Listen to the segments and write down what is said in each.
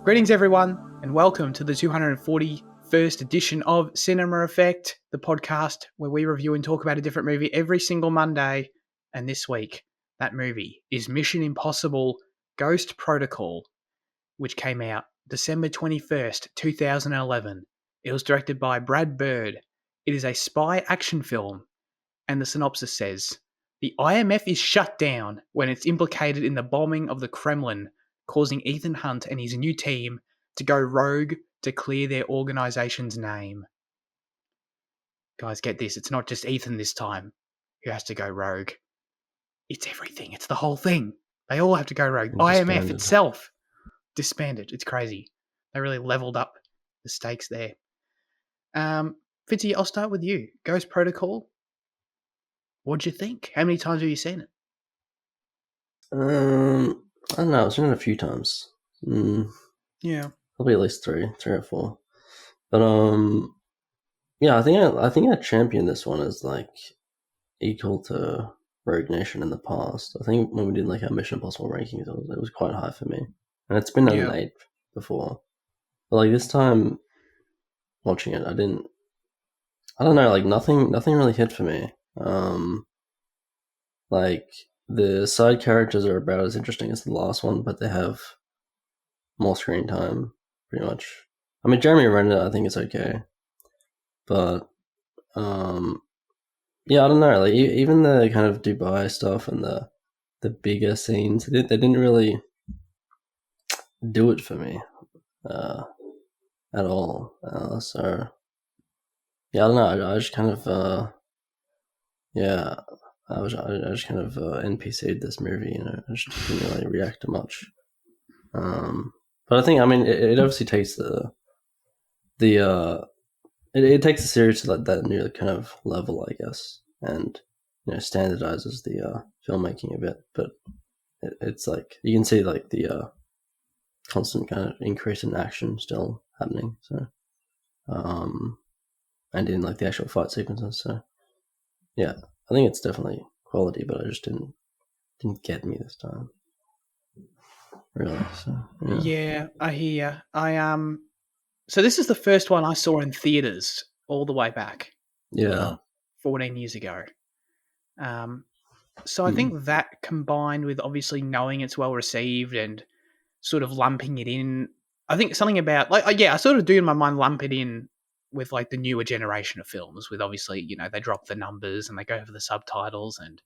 Greetings, everyone, and welcome to the 241st edition of Cinema Effect, the podcast where we review and talk about a different movie every single Monday. And this week, that movie is Mission Impossible Ghost Protocol, which came out December 21st, 2011. It was directed by Brad Bird. It is a spy action film, and the synopsis says, the IMF is shut down when it's implicated in the bombing of the Kremlin, causing Ethan Hunt and his new team to go rogue to clear their organization's name. Guys, get this. It's not just Ethan this time who has to go rogue. It's everything. It's the whole thing. They all have to go rogue. IMF itself disbanded. It's crazy. They really leveled up the stakes there. Fitzy, I'll start with you. Ghost Protocol. What'd you think? How many times have you seen it? I don't know. I've seen it a few times. Yeah, probably at least three or four. But yeah, I think I championed this one as like equal to Rogue Nation in the past. I think when we did like our Mission Impossible rankings, it was quite high for me, and it's been an 8 before. But like this time, watching it, I don't know, like nothing really hit for me. Like the side characters are about as interesting as the last one, but they have more screen time, pretty much. I mean, Jeremy Renner, I think it's okay, but yeah, I don't know. Like even the kind of Dubai stuff and the bigger scenes, they didn't really do it for me at all. So yeah, I don't know. I just kind of yeah. I just kind of NPC'd this movie, I just didn't really react to much. But I think, I mean, it obviously takes it takes the series to like that new kind of level, I guess, and standardizes the filmmaking a bit. But it's like you can see like the constant kind of increase in action still happening. So, and in like the actual fight sequences. So, yeah. I think it's definitely quality, but I just didn't get me this time. Really? So yeah, I hear. So this is the first one I saw in theaters all the way back. Yeah, 14 years ago. So I think that combined with obviously knowing it's well received and sort of lumping it in, I think something about I sort of do in my mind lump it in with like the newer generation of films, with obviously they drop the numbers and they go for the subtitles, and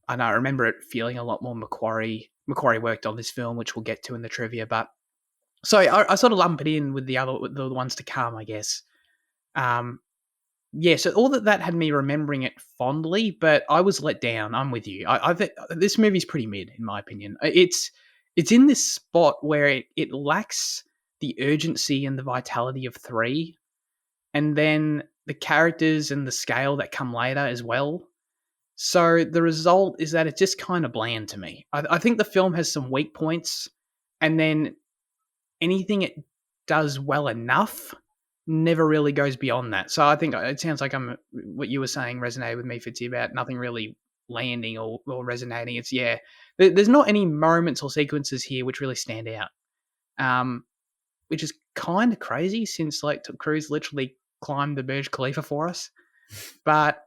I remember it feeling a lot more Macquarie worked on this film, which we'll get to in the trivia, but so I sort of lump it in with the ones to come, I guess. Yeah, so all that had me remembering it fondly, but I was let down. I'm with you. I think this movie's pretty mid, in my opinion. It's in this spot where it lacks the urgency and the vitality of 3, and then the characters and the scale that come later as well. So the result is that it's just kind of bland to me. I think the film has some weak points, and then anything it does well enough never really goes beyond that. So I think it sounds like what you were saying resonated with me, Fitzy, about nothing really landing or resonating. It's, there's not any moments or sequences here which really stand out, which is kind of crazy since like Tom Cruise literally climbed the Burj Khalifa for us. But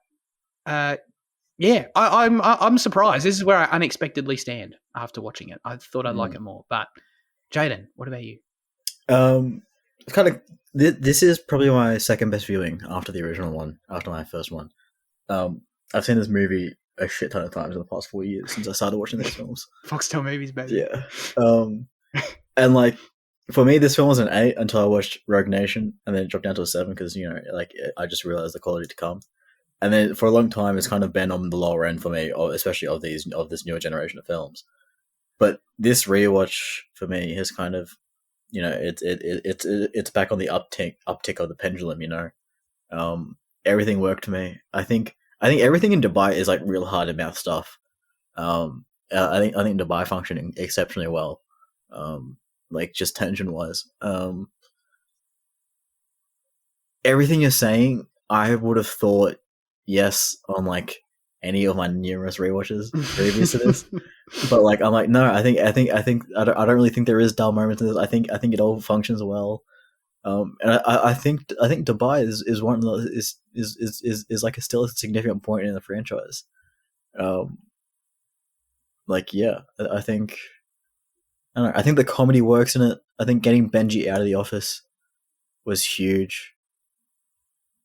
yeah, I'm surprised. This is where I unexpectedly stand after watching it. I thought I'd like it more. But Jaden, what about you? It's kind of this is probably my second best viewing after the original one, after my first one. I've seen this movie a shit ton of times in the past 4 years since I started watching these films. Foxtel movies, baby. Yeah. And like for me, this film was an 8 until I watched Rogue Nation, and then it dropped down to a 7 because I just realized the quality to come. And then for a long time, it's kind of been on the lower end for me, especially of this newer generation of films. But this rewatch for me has kind of, it's back on the uptick of the pendulum. Everything worked to me. I think everything in Dubai is like real hard to mouth stuff. I think Dubai functioning exceptionally well, like just tension wise. Everything you're saying, I would have thought yes on like any of my numerous rewatches previous to this. But like, I'm like, no, I think I don't really think there is dull moments in this. I think it all functions well. And I think Dubai is one of the, is like still a significant point in the franchise. Like, yeah, I think I don't know. I think the comedy works in it. I think getting Benji out of the office was huge.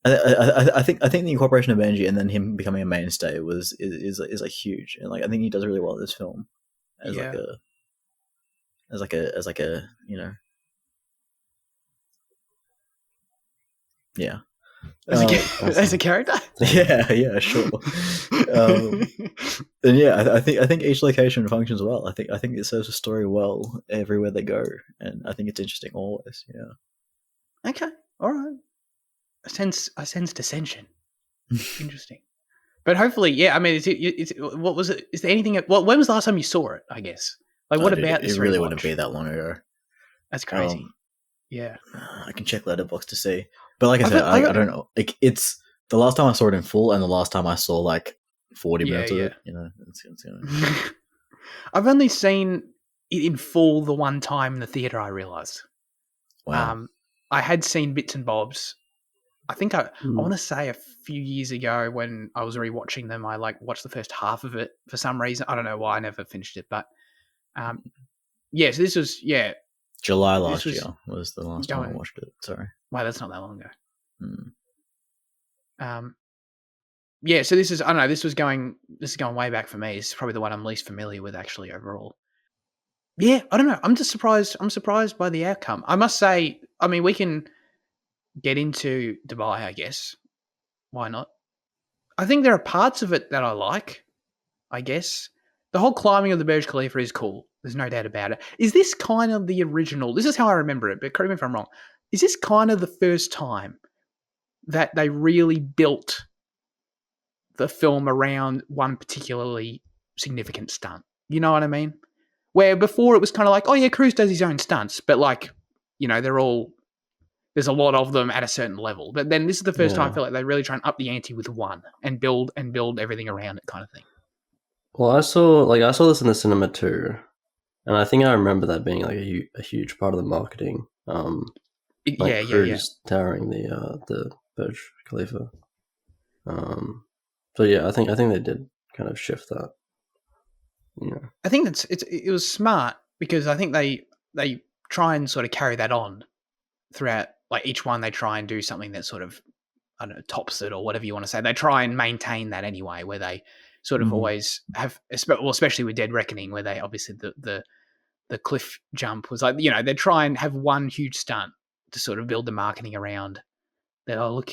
I think the incorporation of Benji and then him becoming a mainstay is like huge, and like I think he does really well in this film as Yeah. like a you know, yeah, As a character. yeah, sure. And yeah, I think each location functions well. I think it serves the story well everywhere they go, and I think it's interesting always. Yeah. Okay. All right. I sense dissension. Interesting. But hopefully, yeah. I mean, what was it? Is there anything? When was the last time you saw it? I guess. Like, what about this? It really rewatch? wouldn't be that long ago. That's crazy. Yeah. I can check Letterboxd to see, but like I said, I don't know. Like, it's the last time I saw it in full, and the last time I saw like 40 minutes of it. You know, I've only seen it in full the one time in the theater. I realized. Wow. I had seen bits and bobs. I think I want to say a few years ago when I was rewatching them, I like watched the first half of it for some reason. I don't know why I never finished it, but yeah. So this was July last year was the last time I watched it. Sorry. Wow, that's not that long ago. Yeah. So this is I don't know. This is going way back for me. It's probably the one I'm least familiar with actually overall. Yeah, I don't know. I'm just surprised. I'm surprised by the outcome. I must say. I mean, we can get into Dubai, I guess. Why not? I think there are parts of it that I like, I guess. The whole climbing of the Burj Khalifa is cool. There's no doubt about it. Is this kind of the original? This is how I remember it, but correct me if I'm wrong. Is this kind of the first time that they really built the film around one particularly significant stunt? You know what I mean? Where before it was kind of like, oh yeah, Cruise does his own stunts, but like, you know, there's a lot of them at a certain level. But then this is the first time I feel like they really try and up the ante with one and build everything around it kind of thing. Well, I saw this in the cinema too, and I think I remember that being like a huge part of the marketing. Cruise towering the Burj Khalifa. So yeah, I think they did kind of shift that. Yeah. I think it was smart because I think they try and sort of carry that on throughout. Like each one, they try and do something that sort of, I don't know, tops it or whatever you want to say. They try and maintain that anyway, where they sort of always have, well, especially with Dead Reckoning, where they obviously the cliff jump was like, you know, they try and have one huge stunt to sort of build the marketing around that. Oh, look,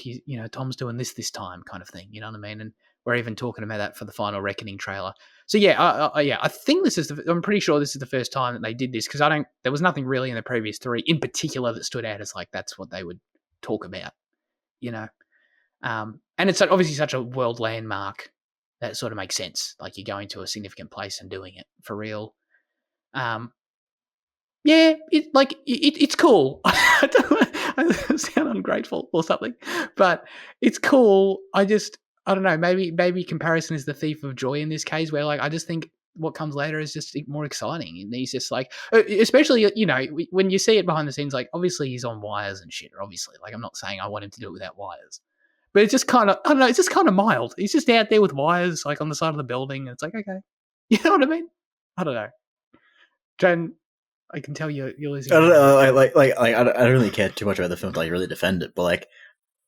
Tom's doing this time, kind of thing. You know what I mean? And we're even talking about that for the Final Reckoning trailer. So yeah, I think I'm pretty sure this is the first time that they did this because there was nothing really in the previous three in particular that stood out as like that's what they would talk about, you know. And it's obviously such a world landmark that sort of makes sense. Like you're going to a significant place and doing it for real. Yeah, it's cool. I sound ungrateful or something, but it's cool. I don't know, maybe comparison is the thief of joy in this case, where like I just think what comes later is just more exciting. And he's just like, especially, you know, when you see it behind the scenes, like obviously he's on wires and shit, obviously. Like I'm not saying I want him to do it without wires. But it's just kind of, I don't know, it's just kind of mild. He's just out there with wires, like on the side of the building. And it's like, okay. You know what I mean? I don't know. Jen, I can tell you're losing. I don't know. I don't really care too much about the film to like really defend it, but like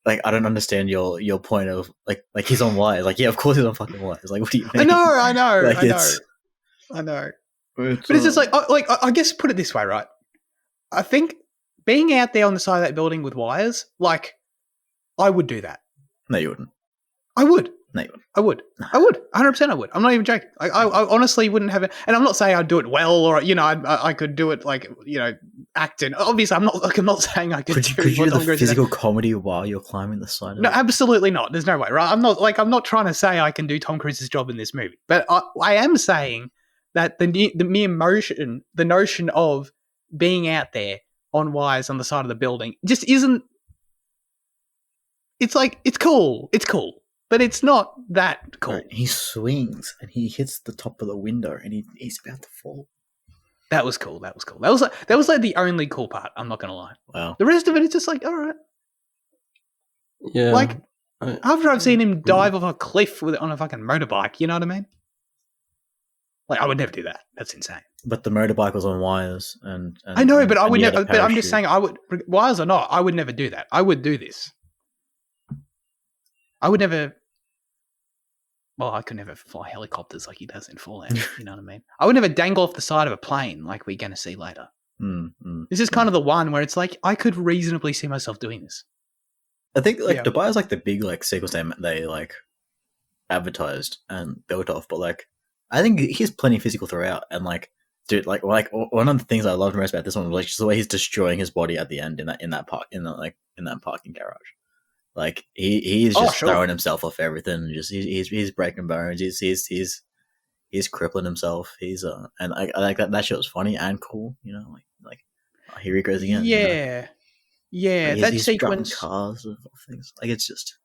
I don't understand your point of like he's on wires. Like, yeah, of course he's on fucking wires. Like, what do you mean? I know. Like, I know. But it's just like I guess put it this way, right? I think being out there on the side of that building with wires, like, I would do that. No, you wouldn't. I would. No, you wouldn't. I would. 100% I would. I'm not even joking. I honestly wouldn't have it. And I'm not saying I'd do it well or, you know, I could do it like, you know, acting. Obviously, I'm not saying I could do Could you do the physical comedy while you're climbing the side of No, absolutely not. There's no way, right? I'm not trying to say I can do Tom Cruise's job in this movie. But I am saying that the mere motion, the notion of being out there on wires on the side of the building just isn't. It's like, it's cool. but it's not that cool. Right, he swings and he hits the top of the window and he's about to fall. That was cool. That was like the only cool part. I'm not gonna lie. Wow. The rest of it is just like, all right. Yeah. Like after I've seen him dive off a cliff on a fucking motorbike, you know what I mean? Like I would never do that. That's insane. But the motorbike was on wires, and I know, but I would he had never. a But I'm just parachute. saying, I would, wires or not, I would never do that. I would do this. I would never. Well, I could never fly helicopters like he does in Fallout. You know what I mean? I would never dangle off the side of a plane like we're going to see later. This is kind of the one where it's like I could reasonably see myself doing this. I think like Yeah. Dubai is like the big like sequence they like advertised and built off, but like I think he's plenty physical throughout, and like dude, like one of the things I loved most about this one was like just the way he's destroying his body at the end in that parking garage. Like he's just throwing himself off everything, and just he's breaking bones. He's crippling himself. He's and I like that shit was funny and cool. You know, like here he goes again. Yeah, you know? yeah. Like, That he's sequence. dropping cars of things. Like it's just.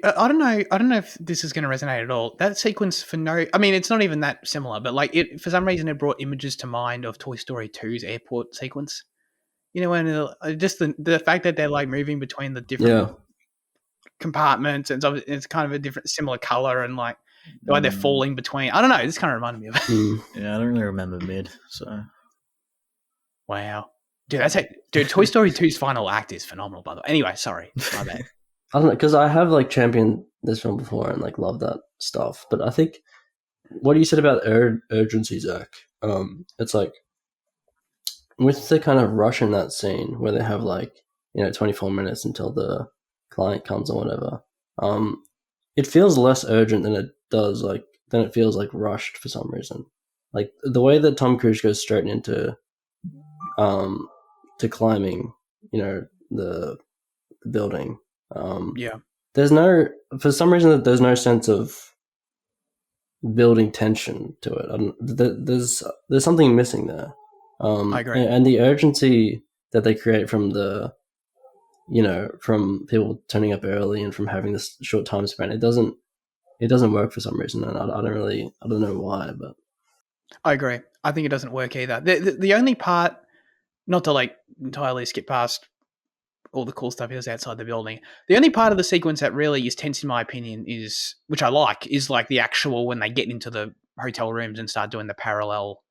I don't know. I don't know if this is going to resonate at all. That sequence I mean, it's not even that similar, but like it for some reason it brought images to mind of Toy Story 2's airport sequence. You know, when just the fact that they're like moving between the different compartments, and it's kind of a different, similar color, and like the way they're falling between. I don't know. This kind of reminded me of it. Yeah, I don't really remember mid. So Wow, dude, Toy Story 2's final act is phenomenal. By the way, anyway, sorry, my bad. I don't know, because I have like championed this film before and like love that stuff. But I think what you said about urgency, Zach, it's like with the kind of rush in that scene where they have like 24 minutes until the client comes or whatever. It feels less urgent than it feels like rushed for some reason. Like the way that Tom Cruise goes straight into to climbing, the building. Yeah. There's for some reason there's no sense of building tension to it. There's something missing there. I agree. And the urgency that they create from from people turning up early and from having this short time span, it doesn't work for some reason, and I don't know why, but I agree. I think it doesn't work either. The only part, not to like entirely skip past all the cool stuff he does outside the building, the only part of the sequence that really is tense in my opinion is, which I like, is like the actual when they get into the hotel rooms and start doing the parallel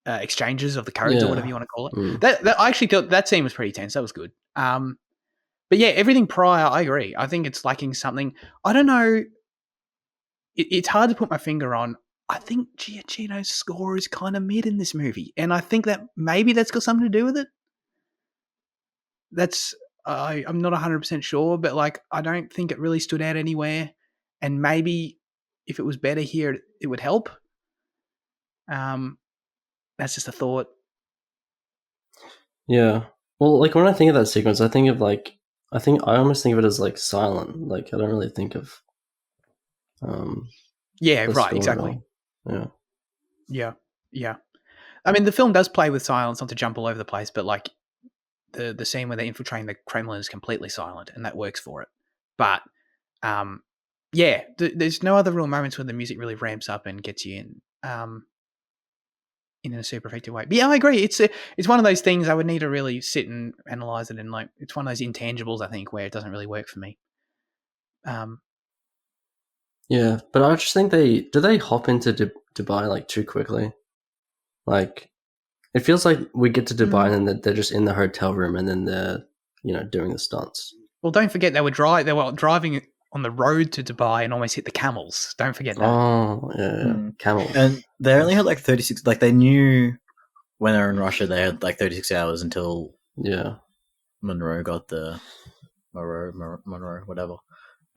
exchanges of the codes or whatever you want to call it. That I actually thought that scene was pretty tense. That was good. But yeah, everything prior, I agree. I think it's lacking something. I don't know. It's hard to put my finger on. I think Giacchino's score is kind of mid in this movie, and I think that maybe that's got something to do with it. I'm not 100% sure, but like I don't think it really stood out anywhere, and maybe if it was better here, it would help. That's just a thought. Yeah. Well, like when I think of that sequence, I almost think of it as like silent. Like I don't really think of. Yeah. Right. Exactly. Yeah. Yeah. I mean, the film does play with silence, not to jump all over the place, but like the scene where they're infiltrating the Kremlin is completely silent, and that works for it. But there's no other real moments where the music really ramps up and gets you in a super effective way. But yeah, I agree. It's one of those things I would need to really sit and analyze it, and like it's one of those intangibles I think where it doesn't really work for me. Yeah, but I just think they hop into Dubai like too quickly. Like it feels like we get to Dubai and then they're just in the hotel room and then they're doing the stunts. Well, don't forget they were driving on the road to Dubai and almost hit the camels. Don't forget that. Oh, yeah. Camels. And they only had like 36, like they knew when they were in Russia, they had like 36 hours until Monroe got the Monroe, whatever.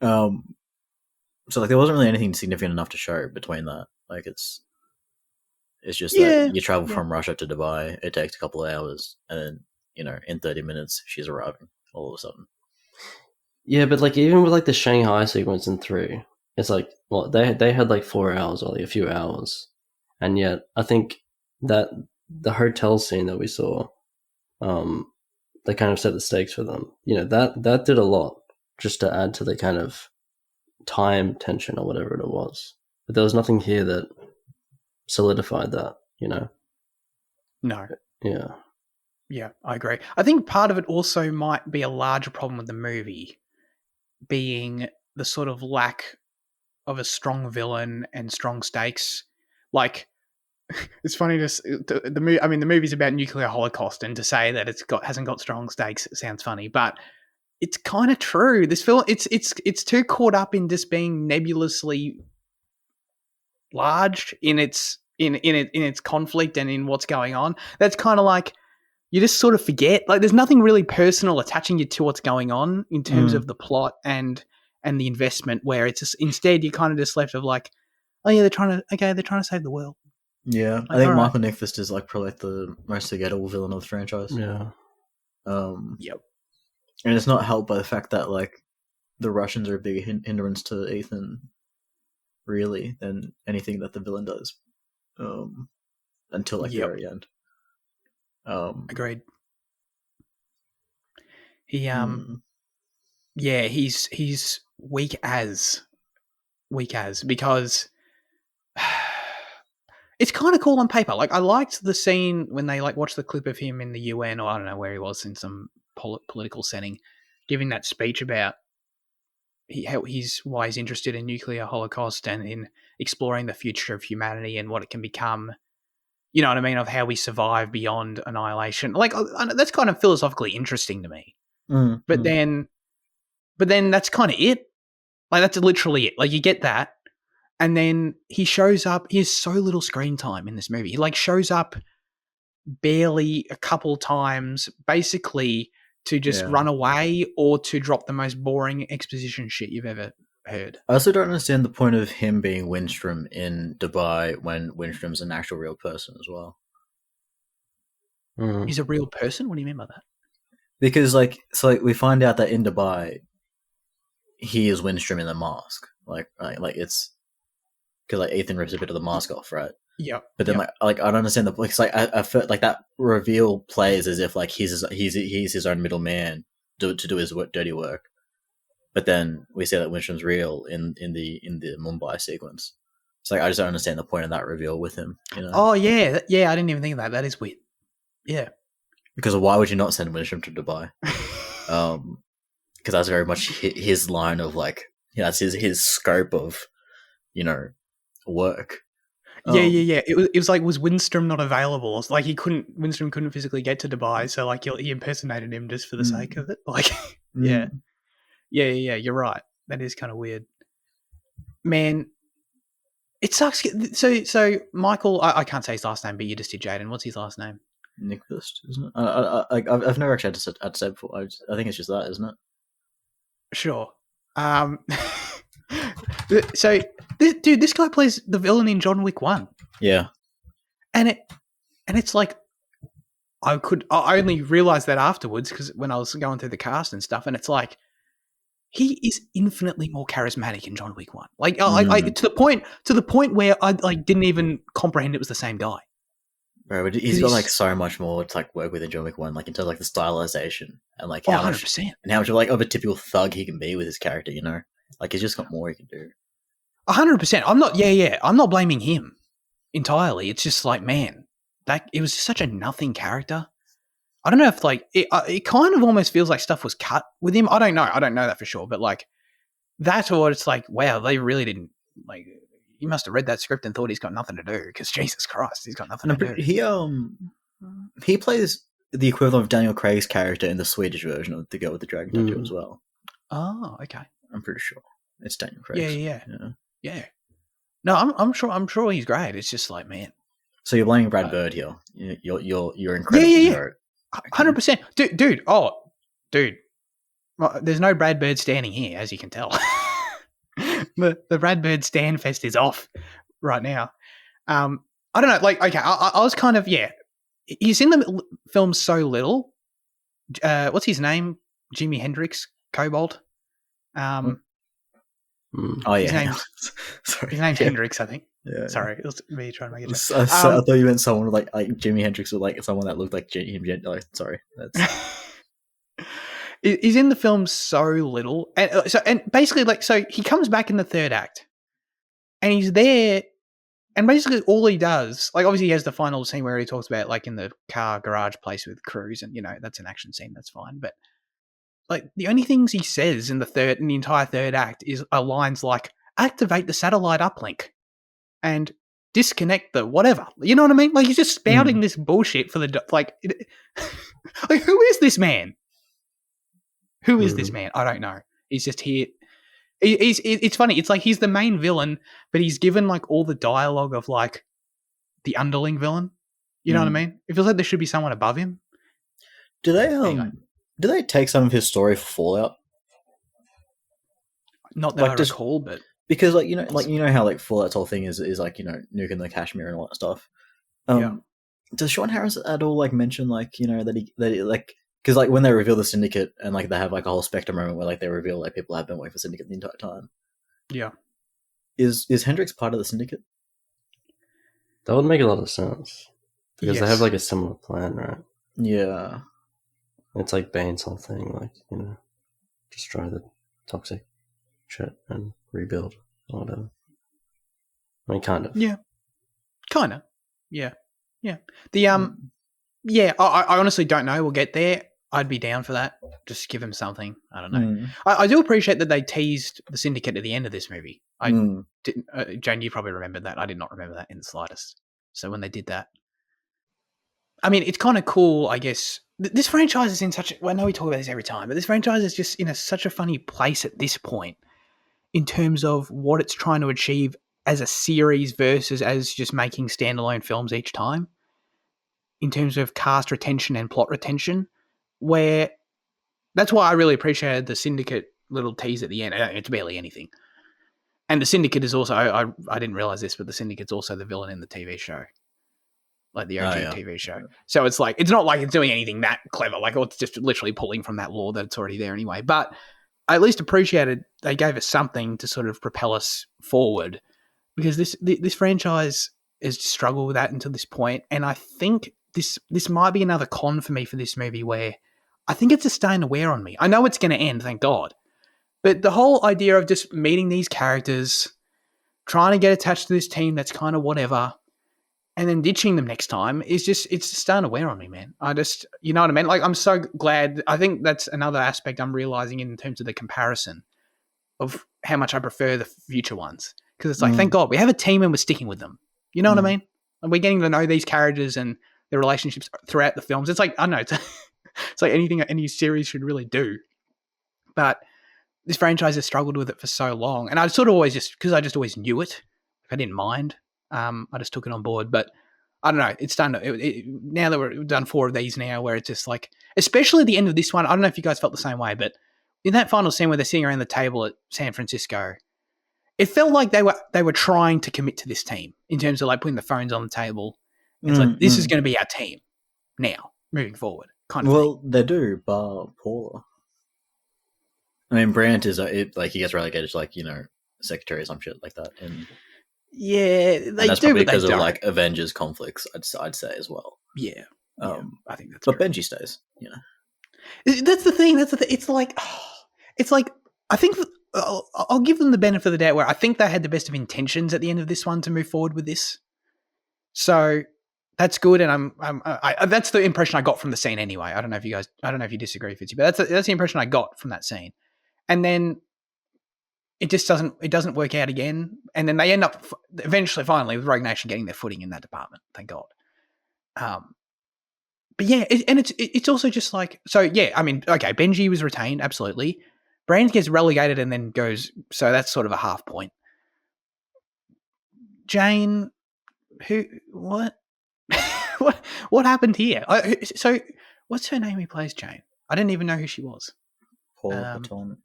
So like there wasn't really anything significant enough to show between that. Like it's just that you travel from Russia to Dubai, it takes a couple of hours, and then, in 30 minutes she's arriving all of a sudden. Yeah, but like even with like the Shanghai sequence in 3, it's like they had like 4 hours or like a few hours, and yet I think that the hotel scene that we saw, they kind of set the stakes for them. That did a lot. just to add to the kind of time tension or whatever it was. But there was nothing here that solidified that, you know? No. Yeah. Yeah, I agree. I think part of it also might be a larger problem with the movie being the sort of lack of a strong villain and strong stakes. Like, it's funny the movie's about nuclear holocaust, and to say that hasn't got strong stakes sounds funny, but it's kind of true. This film, it's too caught up in just being nebulously large in its conflict and in what's going on. That's kind of like you just sort of forget. Like, there's nothing really personal attaching you to what's going on in terms of the plot and the investment. Where it's just, instead you're kind of just left of like, oh yeah, they're trying to save the world. Yeah, Like, I think all Michael Nyqvist is like probably like the most forgettable villain of the franchise. Yeah. Yep. And it's not helped by the fact that like the Russians are a bigger hindrance to Ethan, really, than anything that the villain does. Until like the very end. Agreed. He yeah, he's weak as because it's kind of cool on paper. Like, I liked the scene when they like watched the clip of him in the UN, or I don't know where he was, in some political setting, giving that speech about why he's interested in nuclear holocaust and in exploring the future of humanity and what it can become. You know what I mean? Of how we survive beyond annihilation. Like, that's kind of philosophically interesting to me. But then that's kind of it. Like, that's literally it. Like, you get that, and then he shows up. He has so little screen time in this movie. He like shows up barely a couple times, basically to just run away or to drop the most boring exposition shit you've ever heard. I also don't understand the point of him being Winstrom in Dubai when Winstrom's an actual real person as well. He's a real person? What do you mean by that? Because we find out that in Dubai he is Winstrom in the mask. Like it's because like Ethan rips a bit of the mask off, right? Yeah. But then I don't understand because like I felt like that reveal plays as if like he's his own middleman to do his dirty work. But then we see that Winstrom's real in the Mumbai sequence. So like, I just don't understand the point of that reveal with him. You know? Oh yeah, yeah. I didn't even think of that. That is weird. Yeah. Because why would you not send Winstrom to Dubai? Because that's very much his line of like, that's his scope of, work. Yeah. It was like, was Winstrom not available? It's like Winstrom couldn't physically get to Dubai, so like he impersonated him just for the sake of it. Like, yeah. You're right. That is kind of weird, man. It sucks. So Michael, I can't say his last name, but you just did, Jaden. What's his last name? Nyqvist, isn't it? I've never actually had to say it before. I think it's just that, isn't it? Sure. So this guy plays the villain in John Wick 1. Yeah. And it's like, I only realized that afterwards, because when I was going through the cast and stuff, and it's like, he is infinitely more charismatic in John Wick 1. Like, to the point where I like didn't even comprehend it was the same guy. Bro, but he's got like so much more to like work with in John Wick 1, like in terms of like the stylization and like how 100%. much and how much like of a typical thug he can be with his character, Like he's just got more he can do. 100%. I'm not blaming him entirely. It's just like, man, it was such a nothing character. I don't know if like it kind of almost feels like stuff was cut with him. I don't know that for sure, but like that, or it's like, wow, they really didn't like. He must have read that script and thought he's got nothing to do, because Jesus Christ, he's got nothing to do. He plays the equivalent of Daniel Craig's character in the Swedish version of The Girl with the Dragon Tattoo as well. Oh, okay. I'm pretty sure it's Daniel Craig. Yeah. No, I'm sure he's great. It's just like, man. So you're blaming Brad Bird here. You're incredible. Yeah. 100%, dude. Oh, dude. Well, there's no Brad Bird standing here, as you can tell. The Brad Bird Stan Fest is off right now. I don't know. Like, okay, I was kind of, he's in the film so little. What's his name? Jimi Hendrix, Cobalt. Oh yeah. His name's Hendrix, I think. Yeah. Sorry, it was me trying to make it. I thought you meant someone like Jimi Hendrix, or like someone that looked like him. Like, sorry, that's. He's in the film so little, and basically so he comes back in the third act, and he's there, and basically all he does, like obviously he has the final scene where he talks about like in the car garage place with Cruz, and that's an action scene, that's fine, but like the only things he says in the entire third act are lines like activate the satellite uplink and disconnect the whatever. You know what I mean? Like he's just spouting this bullshit for the like who is this man? Who is this man? I don't know. He's just here. It's funny. It's like he's the main villain, but he's given like all the dialogue of like the underling villain. You know what I mean? It feels like there should be someone above him. Do they take some of his story for Fallout? Not that like I recall, but because like how like Fallout's whole thing is like nuking the Kashmir and all that stuff. Does Sean Harris at all like mention like that he like because like when they reveal the Syndicate and like they have like a whole Spectre moment where like they reveal like people have been working for Syndicate the entire time. Yeah, is Hendrix part of the Syndicate? That would make a lot of sense because they have like a similar plan, right? Yeah, it's like Bane's whole thing, like destroy the toxic shit and rebuild or whatever. I mean, kind of. Yeah, kind of. Yeah. The I honestly don't know. We'll get there. I'd be down for that. Just give him something. I don't know. I do appreciate that they teased the Syndicate at the end of this movie. I didn't. Jane, you probably remembered that. I did not remember that in the slightest. So when they did that, I mean, it's kind of cool, I guess. This franchise is in such. Well, I know we talk about this every time, but this franchise is just in such a funny place at this point in terms of what it's trying to achieve as a series versus as just making standalone films each time. In terms of cast retention and plot retention, where that's why I really appreciated the Syndicate little tease at the end. It's barely anything. And the Syndicate is also, I didn't realize this, but the Syndicate's also the villain in the TV show. Like the OG TV show. So it's like, it's not like it's doing anything that clever. Like it's just literally pulling from that lore that's already there anyway. But I at least appreciated they gave us something to sort of propel us forward because this franchise has struggled with that until this point. And I think this might be another con for me for this movie where I think it's just starting to wear on me. I know it's going to end, thank God. But the whole idea of just meeting these characters, trying to get attached to this team that's kind of whatever, and then ditching them next time it's just starting to wear on me, man. You know what I mean? Like, I'm so glad. I think that's another aspect I'm realizing in terms of the comparison of how much I prefer the future ones. Because it's like, thank God, we have a team and we're sticking with them. You know what I mean? And we're getting to know these characters and their relationships throughout the films. It's like, I don't know, it's like anything any series should really do. But this franchise has struggled with it for so long. And I sort of always because I just always knew it. I didn't mind. I just took it on board. But I don't know, it's done. Now that we've done 4 of these now where it's just like, especially at the end of this one, I don't know if you guys felt the same way, but in that final scene where they're sitting around the table at San Francisco, it felt like they were trying to commit to this team in terms of like putting the phones on the table. It's like, this is going to be our team now, moving forward. Kind of thing. They do, bar Paula. I mean, Brandt is like he gets relegated to like secretary or some shit like that, and that's do, probably because of like Avengers conflicts. I'd say as well. Yeah, I think that's. But Benji stays. That's the thing. It's like I think I'll give them the benefit of the doubt where I think they had the best of intentions at the end of this one to move forward with this. So that's good, and that's the impression I got from the scene anyway. I don't know if you disagree, Fitzy, but that's the impression I got from that scene. And then it just doesn't work out again, and then they end up eventually, finally, with Rogue Nation getting their footing in that department. Thank God. But yeah, it's also just like, so yeah. I mean, okay, Benji was retained, absolutely. Brand gets relegated and then goes, so that's sort of a half point. Jane, what what happened here? So what's her name? Who plays Jane? I didn't even know who she was. Paula Patton.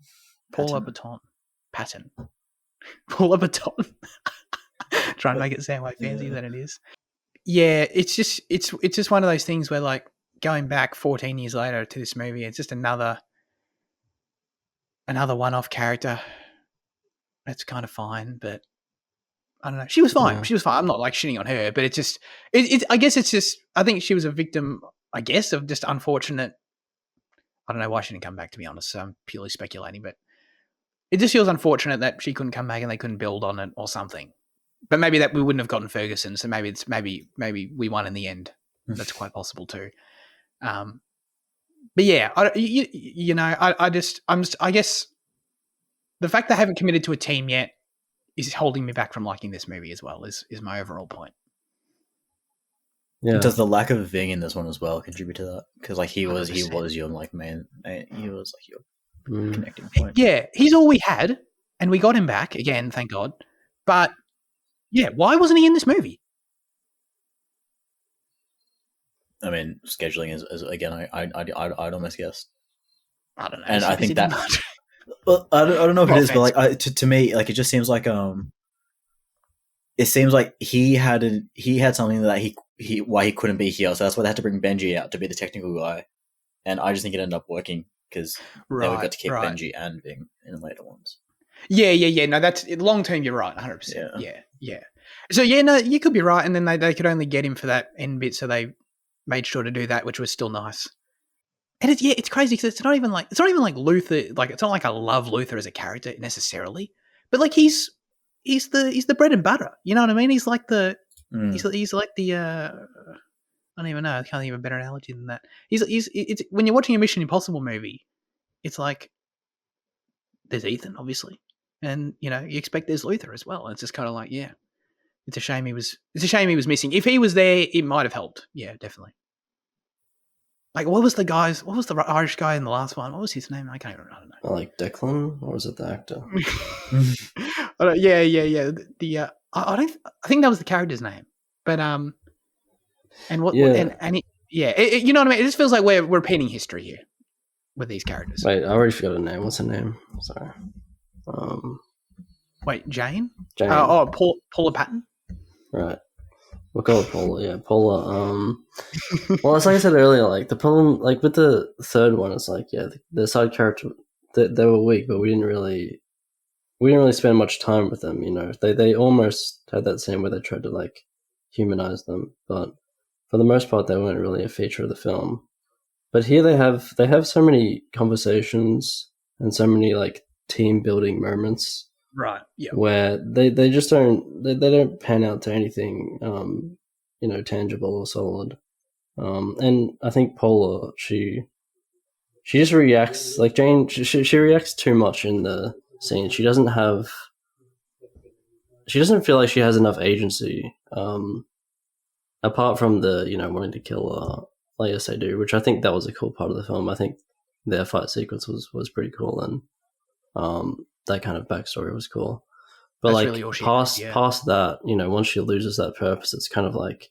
Paula Patton. Paula Patton. Trying to make it sound way fancy than it is. Yeah, it's just one of those things where, like, going back 14 years later to this movie, it's just another one-off character. That's kind of fine, but I don't know. She was fine. Yeah. She was fine. I'm not like shitting on her, but I guess it's just, I think she was a victim, I guess, of just unfortunate I don't know why she didn't come back, to be honest. So I'm purely speculating, but it just feels unfortunate that she couldn't come back and they couldn't build on it or something. But maybe that we wouldn't have gotten Ferguson, so maybe we won in the end. That's quite possible too. But yeah, I guess the fact they haven't committed to a team yet is holding me back from liking this movie as well. Is my overall point. Yeah. Does the lack of Ving in this one as well contribute to that? Because like he was 100%. your like main, he was like your connecting point. Yeah, he's all we had, and we got him back again, thank God. But yeah, why wasn't he in this movie? I mean, scheduling is again. I'd almost guess. I don't know. And I think that. Not. Well, I don't know if No it is, but offense. like to me, like it just seems like it seems like he had something that he why he couldn't be here, so that's why they had to bring Benji out to be the technical guy, and I just think it ended up working because they would got to keep Benji and Ving in the later ones. Yeah. No, that's long term. You're right, 100%. Yeah. So yeah, no, you could be right, and then they could only get him for that end bit, so they made sure to do that, which was still nice. And it's crazy because it's not even like Luther. Like it's not like I love Luther as a character necessarily, but like he's the bread and butter. You know what I mean? He's like the he's like the I don't even know. I can't think of a better analogy than that. It's when you're watching a Mission Impossible movie, it's like there's Ethan obviously, and you expect there's Luther as well. And it's just kind of like it's a shame he was missing. If he was there, it might have helped. Yeah, definitely. Like, what was the Irish guy in the last one? What was his name? I don't know. Like Declan, or was it the actor? Yeah. I think that was the character's name. But and what? Yeah. You know what I mean? It just feels like we're repeating history here with these characters. Wait, I already forgot her name. What's her name? Sorry. Wait, Jane? Jane. Paula Patton. Right. We'll call it Paula. Yeah, Paula. Well, it's like I said earlier. Like the problem, like with the third one, it's like the side character they were weak, but we didn't really spend much time with them. They almost had that scene where they tried to like humanize them, but for the most part, they weren't really a feature of the film. But here they have so many conversations and so many like team building moments. Right. Yeah. Where they just don't pan out to anything tangible or solid. And I think Paula she just reacts like Jane. She reacts too much in the scene. She doesn't feel like she has enough agency. Apart from the wanting to kill like yes they do, which I think that was a cool part of the film. I think their fight sequence was pretty cool, and that kind of backstory was cool. But that's like really past that, once she loses that purpose, it's kind of like,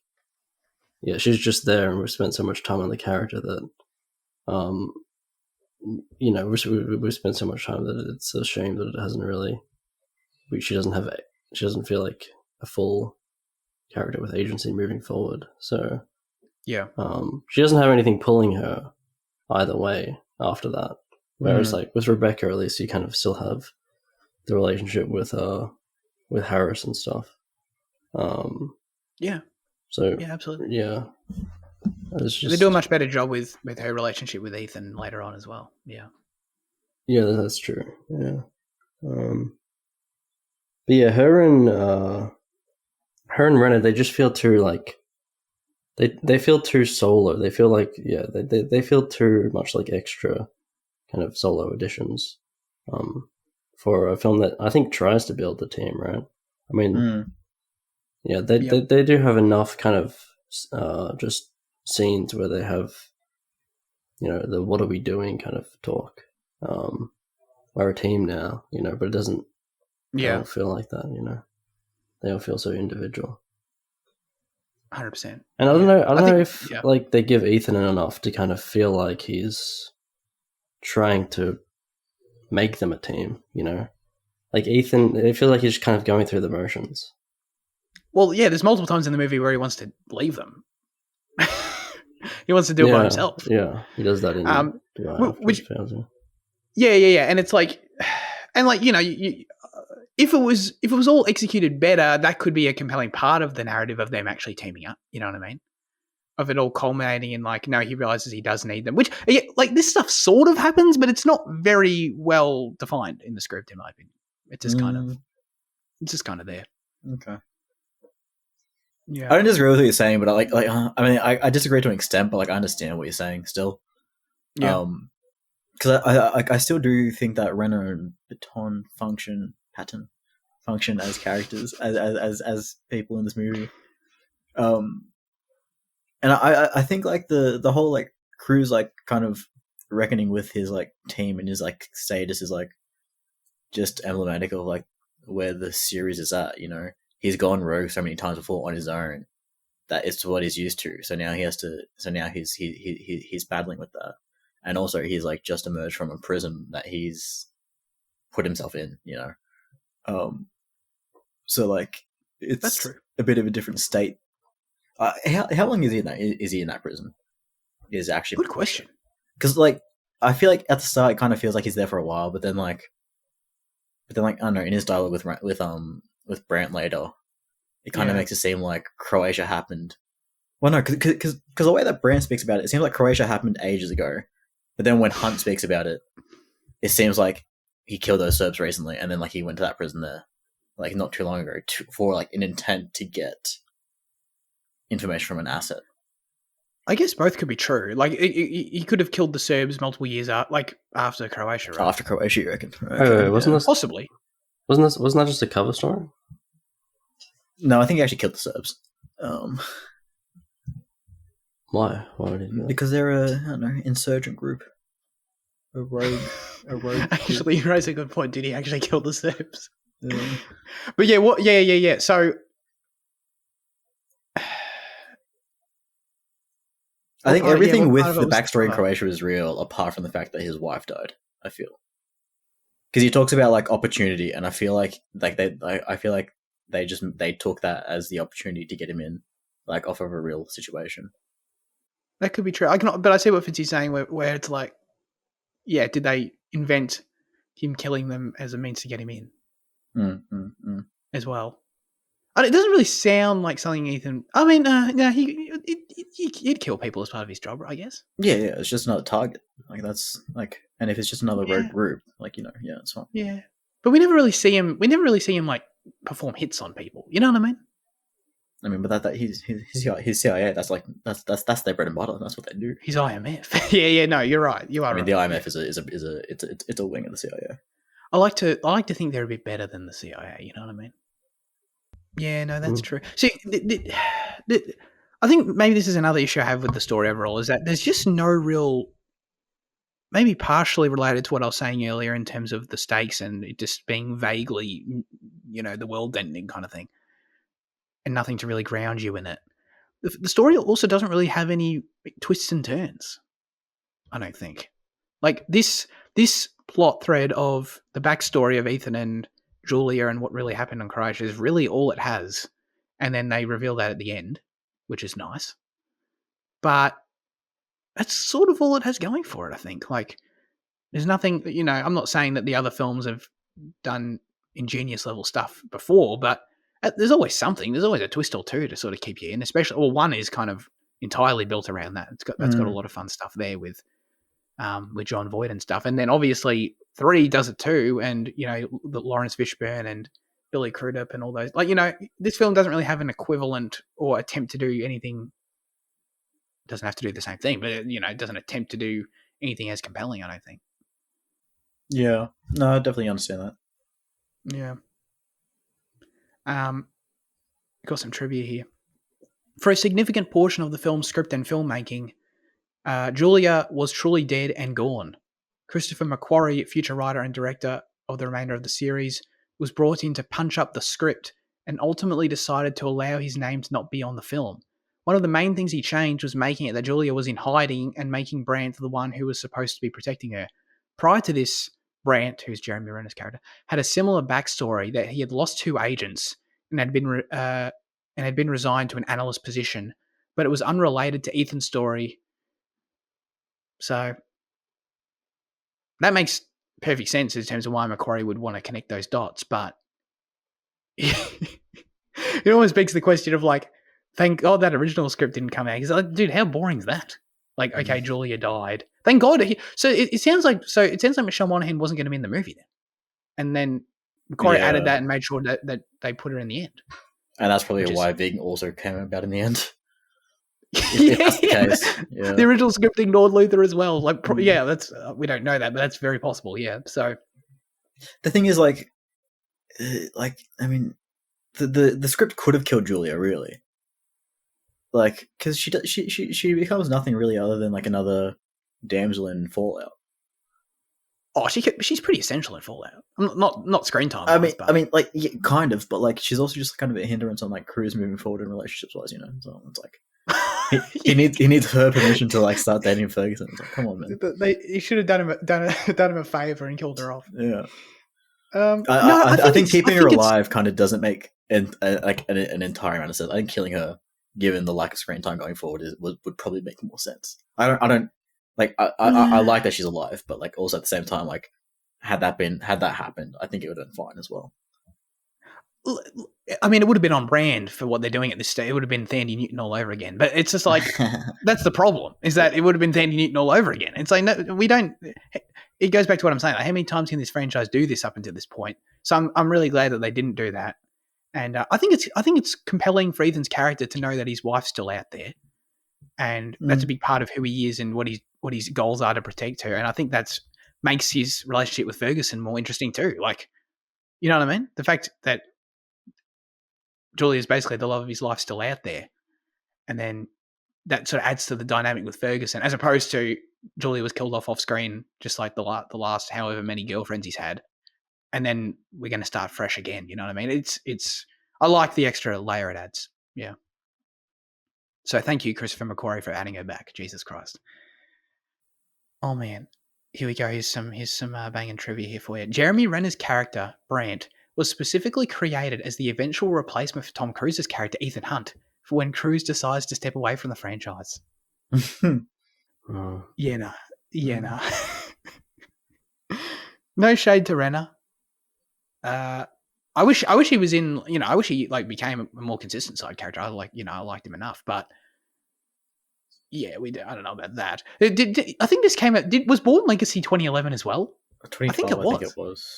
she's just there, and we've spent so much time on the character that, we've spent so much time that it's a shame that it hasn't really. She doesn't feel like a full character with agency moving forward. So she doesn't have anything pulling her either way after that. Whereas like with Rebecca, at least you kind of still have the relationship with Harris and stuff. So yeah, absolutely. Yeah, They do a much better job with her relationship with Ethan later on as well. Yeah, that's true. Yeah, but yeah, her and Renner, they just feel too like they feel too solo. They feel like they feel too much like extra kind of solo additions. For a film that I think tries to build the team, right? I mean, they do have enough kind of just scenes where they have, the what are we doing kind of talk. We're a team now, but it doesn't all feel like that, They all feel so individual. 100%. And I don't know if like they give Ethan enough to kind of feel like he's trying to make them a team, like Ethan, it feels like he's just kind of going through the motions. Well, yeah, there's multiple times in the movie where he wants to leave them. He wants to do it by himself. Yeah, he does that in which and it's like, and like if it was all executed better, that could be a compelling part of the narrative of them actually teaming up. You know what I mean? of it all culminating in like, no, he realizes he does need them. Which, like, this stuff sort of happens, but it's not very well defined in the script, in my opinion. It's just kind of there. Okay. Yeah. I don't disagree with what you're saying, but I disagree to an extent, but like I understand what you're saying still. Yeah. Because I still do think that Renner and Patton function as characters, as people in this movie. And I think like the whole like crew's like kind of reckoning with his like team and his like status is like just emblematic of like where the series is at. You know, he's gone rogue so many times before on his own that it's what he's used to. So now he has to. So now he's battling with that, and also he's like just emerged from a prison that he's put himself in. You know, so like it's That's true. a bit of a different state. How long is he in that? Is he in that prison? Is actually good question. Because like I feel like at the start it kind of feels like he's there for a while, but then like I don't know. In his dialogue with Brandt later, it kind of makes it seem like Croatia happened. Well, no, because the way that Brandt speaks about it, it seems like Croatia happened ages ago. But then when Hunt speaks about it, it seems like he killed those Serbs recently, and then like he went to that prison there, like not too long ago, for like an intent to get information from an asset. I guess both could be true. Like he could have killed the Serbs multiple years after Croatia. Right? After Croatia, you reckon? Okay, wait, wasn't this possibly? Wasn't that just a cover story? No, I think he actually killed the Serbs. Why? Why would he do that? Because they're a insurgent group, a rogue. Actually, you raise a good point. Did he actually kill the Serbs? Yeah. But yeah, what? Yeah. So. I think everything with the backstory in Croatia is real, apart from the fact that his wife died. I feel because he talks about like opportunity, and I feel like they took that as the opportunity to get him in, like off of a real situation. That could be true. But I see what Fitzy's saying, where it's like, yeah, did they invent him killing them as a means to get him in as well? It doesn't really sound like something Ethan. I mean, no, he'd kill people as part of his job, I guess. Yeah, it's just another target. Like that's like, and if it's just another rogue group, like it's fine. Yeah, but we never really see him. Like perform hits on people. You know what I mean? I mean, but he's CIA. That's like that's their bread and butter. That's what they do. He's IMF. yeah. No, you're right. You are. I mean, right. the IMF is a wing of the CIA. I like to think they're a bit better than the CIA. You know what I mean? Yeah, no, that's true. See, I think maybe this is another issue I have with the story overall, is that there's just no real, maybe partially related to what I was saying earlier in terms of the stakes and it just being vaguely, the world ending kind of thing, and nothing to really ground you in it. The story also doesn't really have any twists and turns, I don't think. Like this plot thread of the backstory of Ethan and Julia and what really happened in Croatia is really all it has. And then they reveal that at the end, which is nice. But that's sort of all it has going for it, I think. Like, there's nothing, I'm not saying that the other films have done ingenious level stuff before, but there's always something. There's always a twist or two to sort of keep you in, especially, one is kind of entirely built around that. That's got a lot of fun stuff there with John Voight and stuff. And then obviously 3 does it too. And, the Lawrence Fishburne and Billy Crudup and all those, this film doesn't really have an equivalent or attempt to do anything. It doesn't have to do the same thing, but it doesn't attempt to do anything as compelling, I don't think. Yeah. No, I definitely understand that. Yeah. Got some trivia here. For a significant portion of the film's script and filmmaking, Julia was truly dead and gone. Christopher McQuarrie, future writer and director of the remainder of the series, was brought in to punch up the script and ultimately decided to allow his name to not be on the film. One of the main things he changed was making it that Julia was in hiding and making Brandt the one who was supposed to be protecting her. Prior to this, Brandt, who's Jeremy Renner's character, had a similar backstory that he had lost 2 agents and had been resigned to an analyst position, but it was unrelated to Ethan's story. So that makes perfect sense in terms of why McQuarrie would want to connect those dots, but it almost begs the question of, like, Thank God that original script didn't come out. He's like, dude, how boring is that? Like, okay, Julia died. Thank God. So it sounds like Michelle Monaghan wasn't going to be in the movie then, and then Corey added that and made sure that they put her in the end. And that's probably why Ving also came about in the end. If that's the case. Yeah. The original script ignored Luther as well. Like, that's we don't know that, but that's very possible. Yeah. So the thing is, like I mean, the script could have killed Julia, really. Like, because she becomes nothing really other than like another damsel in Fallout. Oh, she's pretty essential in Fallout. Not screen time. I mean, like, yeah, kind of, but like, she's also just kind of a hindrance on like Cruz moving forward in relationships wise, you know. So it's like he needs her permission to like start dating Ferguson. It's like, come on, man. He should have done him a favor and killed her off. Yeah. I think keeping her alive kind of doesn't make an entire amount of sense. I think killing her, given the lack of screen time going forward, would probably make more sense. I don't like. I like that she's alive, but like also at the same time, like had that happened, I think it would have been fine as well. I mean, it would have been on brand for what they're doing at this stage. It would have been Thandie Newton all over again. But it's just like that's the problem, is that it would have been Thandie Newton all over again. It's like, no, we don't. It goes back to what I'm saying. Like, how many times can this franchise do this up until this point? So I'm really glad that they didn't do that. And I think it's compelling for Ethan's character to know that his wife's still out there, and that's a big part of who he is and what his goals are to protect her. And I think that makes his relationship with Ferguson more interesting too. Like, you know what I mean? The fact that Julia's basically the love of his life still out there, and then that sort of adds to the dynamic with Ferguson, as opposed to Julia was killed off screen, just like the last however many girlfriends he's had, and then we're going to start fresh again. You know what I mean? It's I like the extra layer it adds. Yeah. So thank you, Christopher McQuarrie, for adding her back. Jesus Christ. Oh man, here we go. Here's some banging trivia here for you. Jeremy Renner's character Brandt was specifically created as the eventual replacement for Tom Cruise's character Ethan Hunt for when Cruise decides to step away from the franchise. Yeah, no. No shade to Renner. I wish he was in. You know, I wish he like became a more consistent side character. I liked him enough, but yeah, I don't know about that. I think this came out. Was Born Legacy 2011 as well? I think it was.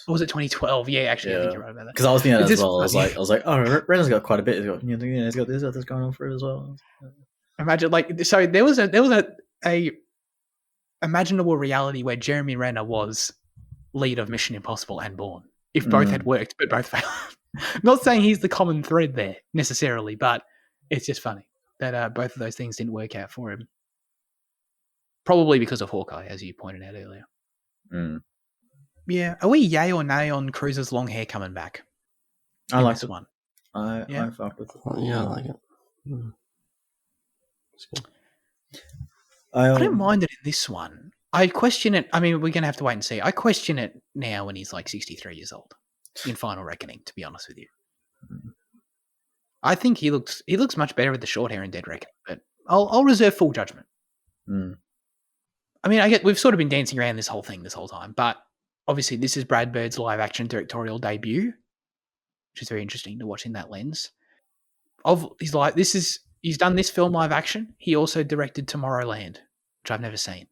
Or was it 2012? Yeah, actually, I think you're right about that. Because I was thinking that as well. I was like, oh, Renner's got quite a bit. He's got this going on for it as well. Imagine so there was a imaginable reality where Jeremy Renner was lead of Mission Impossible and Bourne, if both had worked, but both failed. Not saying he's the common thread there necessarily, but it's just funny that both of those things didn't work out for him. Probably because of Hawkeye, as you pointed out earlier. Yeah. Are we yay or nay on Cruise's long hair coming back? I like this one. I fuck with it. Yeah, I like it. It's good. I don't mind it in this one. I question it. I mean, we're going to have to wait and see. I question it now when he's like 63 years old in Final Reckoning, to be honest with you. I think he looks much better with the short hair in Dead Reckoning, but I'll reserve full judgment. I mean, we've sort of been dancing around this whole time, but obviously this is Brad Bird's live action directorial debut, which is very interesting to watch in that lens. He's done this film live action. He also directed Tomorrowland, which I've never seen.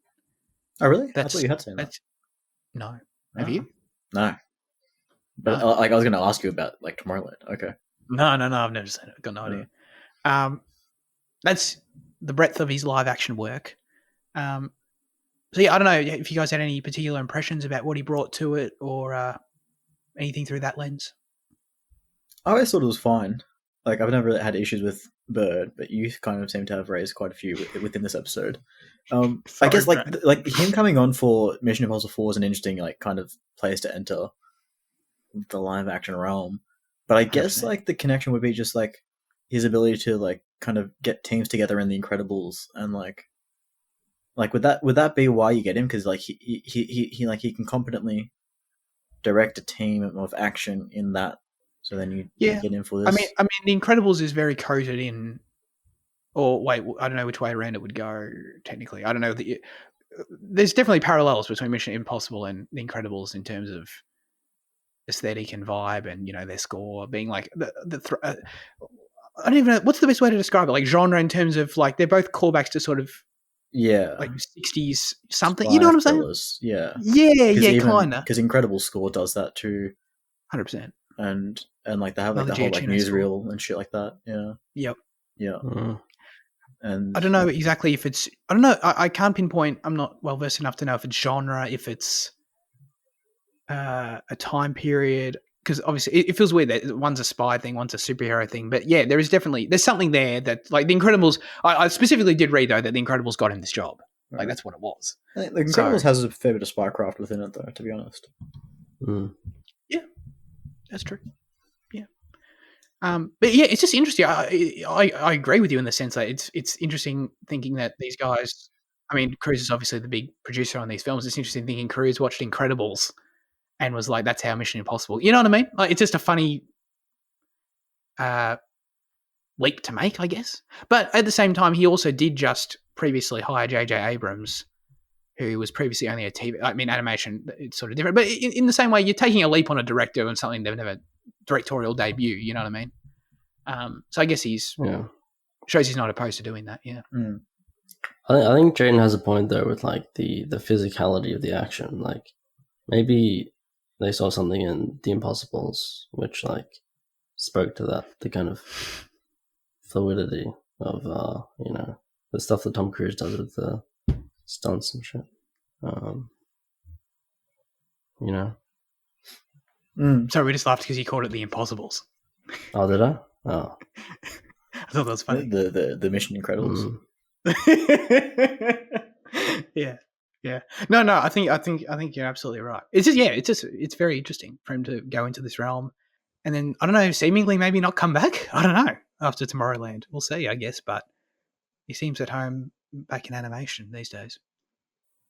Oh, really? I thought you had seen that. No. Have you? No. But like, I was going to ask you about like Tomorrowland. Okay. No. I've never seen it. I've got no idea. That's the breadth of his live action work. So yeah, I don't know if you guys had any particular impressions about what he brought to it or anything through that lens. I always thought it was fine. Like, I've never really had issues with Bird, but you kind of seem to have raised quite a few within this episode. I guess like him coming on for Mission Impossible 4 is an interesting like kind of place to enter the live action realm. But I guess 100%. Like the connection would be just like his ability to like kind of get teams together in The Incredibles and like would that be why you get him? Because like he can competently direct a team of action in that. So then you get in for this. I mean, The Incredibles is very coated in. Or wait, I don't know which way around it would go. Technically, I don't know. There's definitely parallels between Mission Impossible and The Incredibles in terms of aesthetic and vibe, and their score being like I don't even know what's the best way to describe it. Like genre in terms of like they're both callbacks to sort of Yeah, like 60s something. You know spy what I'm saying? thrillers. Yeah, Yeah, because yeah, even kinda. because Incredible Score does that too, 100%. and like they have like Another the whole like Giacchino score. newsreel and shit like that. Yeah, Yep. yeah, Mm. I and don't know exactly if it's. I don't know. I can't pinpoint. I'm not well versed enough to know if it's genre, if it's a time period. Because obviously it feels weird that one's a spy thing, one's a superhero thing. But yeah, there's something there that like the Incredibles. I specifically did read though that the Incredibles got him this job. Like right. that's what it was. I think The So Incredibles has a fair bit of spycraft within it, though. To be honest. Mm. yeah, that's true. Yeah. But yeah, it's just interesting. I agree with you in the sense that it's interesting thinking that these guys. I mean, Cruise is obviously the big producer on these films. It's interesting thinking Cruise watched Incredibles and was like, "That's how Mission Impossible." You know what I mean? Like, it's just a funny uh, leap to make, I guess. But at the same time, he also did just previously hire J.J. Abrams, who was previously only a TV. I mean, animation, it's sort of different. But in the same way, you're taking a leap on a director and something they've never directorial debut. You know what I mean? So I guess Yeah. shows he's not opposed to doing that. Yeah. Mm. I think Jaden has a point there with like the physicality of the action. Like maybe they saw something in The Impossibles which like spoke to that, the kind of fluidity of the stuff that Tom Cruise does with the stunts and shit. You know. Sorry, we just laughed because you called it The Impossibles. Oh, did I? Oh, I thought that was funny. The Mission Incredibles. Yeah. No. I think you're absolutely right. It's it's very interesting for him to go into this realm, and then I don't know, seemingly maybe not come back. I don't know after Tomorrowland. We'll see, I guess. But he seems at home back in animation these days.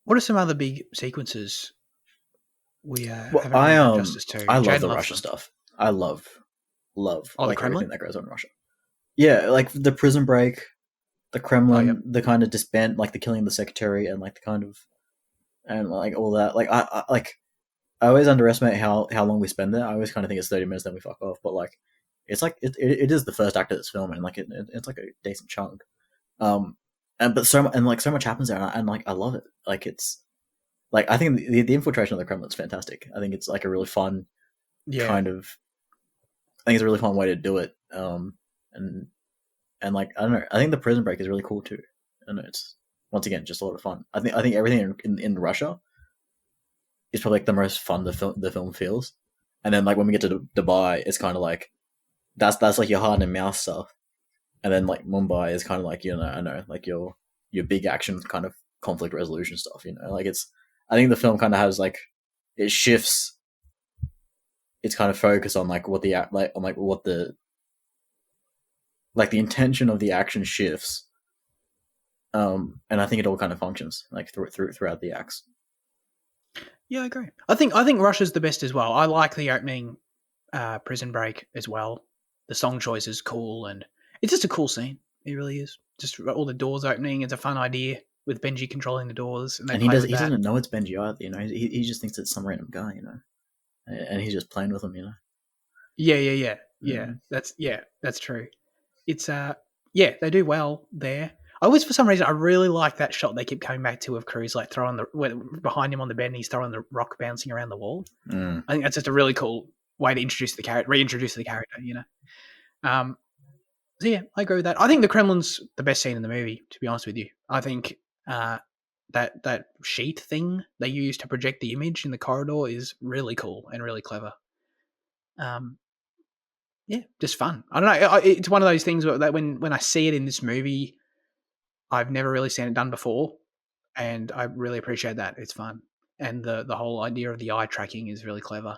What are some other big sequences we haven't really done justice to? I love Jaden the loves Russia them. stuff. I love the like Kremlin? everything that goes on in Russia. Yeah, like the prison break, the Kremlin, yep. the kind of disband, like the killing of the secretary, and like the kind of, and like all that. Like I always underestimate how long we spend there. I always kind of think it's 30 minutes, then we fuck off. But like, it's like it is the first act of this film, and like it's like a decent chunk. And so much happens there, and like I love it. Like it's like I think the infiltration of the Kremlin is fantastic. I think it's like a really fun kind of. I think it's a really fun way to do it. And like I don't know, I think the prison break is really cool too. I know it's once again just a lot of fun. I think everything in Russia is probably like the most fun the film feels. And then like when we get to Dubai, it's kind of like that's like your heart and mouth stuff. And then like Mumbai is kind of like I know like your big action kind of conflict resolution stuff. Like I think the film kind of has like it shifts. It's kind of focused on like what the intention of the action shifts, and I think it all kind of functions like throughout the acts. Yeah, I agree. I think Russia's the best as well. I like the opening prison break as well. The song choice is cool, and it's just a cool scene. It really is. Just all the doors opening. It's a fun idea with Benji controlling the doors, and he doesn't know it's Benji either. He just thinks it's some random guy. And he's just playing with him. Yeah. That's true. It's they do well there. I always, for some reason, I really like that shot they keep coming back to of Cruz like throwing behind him on the bed and he's throwing the rock bouncing around the wall. I think that's just a really cool way to reintroduce the character. So yeah, I agree with that. I think the Kremlin's the best scene in the movie, to be honest with you. I think that sheet thing they use to project the image in the corridor is really cool and really clever. Yeah, just fun. I don't know. It's one of those things that when I see it in this movie, I've never really seen it done before, and I really appreciate that. It's fun, and the whole idea of the eye tracking is really clever,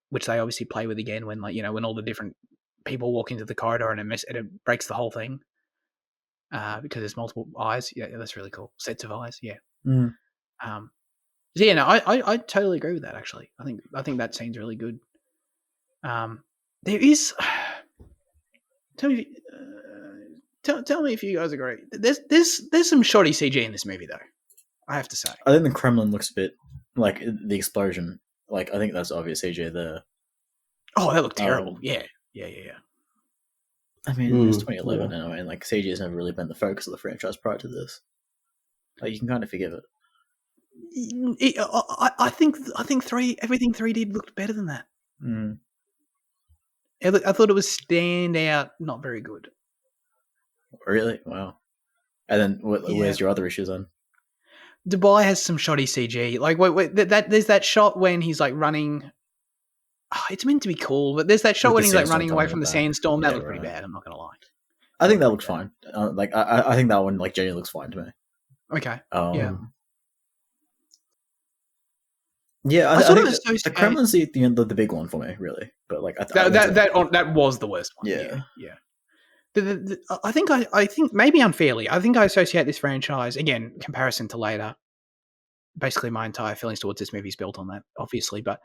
which they obviously play with again when when all the different people walk into the corridor and it breaks the whole thing because there's multiple eyes. Yeah, that's really cool. Sets of eyes. Yeah. So yeah, no, I totally agree with that. Actually, I think that scene's really good. There is. Tell me if you guys agree. There's some shoddy CG in this movie, though. I have to say. I think the Kremlin looks a bit like the explosion. Like I think that's obvious CG there. Oh, that looked terrible. Yeah. I mean, it's Mm, 2011, and I mean, like CG has never really been the focus of the franchise prior to this. Like, you can kind of forgive it. I think everything 3 did looked better than that. Mm. I thought it was standout, not very good. Really? Wow. And then where's your other issues then? Dubai has some shoddy CG. Like, there's that shot when he's like running. Oh, it's meant to be cool, but there's that shot With when the he's like sandstorm running away coming from the back. sandstorm. That Yeah, looked pretty right. bad. I'm not gonna lie. I think that looks fine. Like I think that one like genuinely looks fine to me. Okay. Yeah. I I sort of think the associate Kremlin's the big one for me, really. But like that was the worst one. Yeah. Yeah. I think maybe unfairly. I think I associate this franchise again comparison to later. Basically, my entire feelings towards this movie is built on that, obviously. But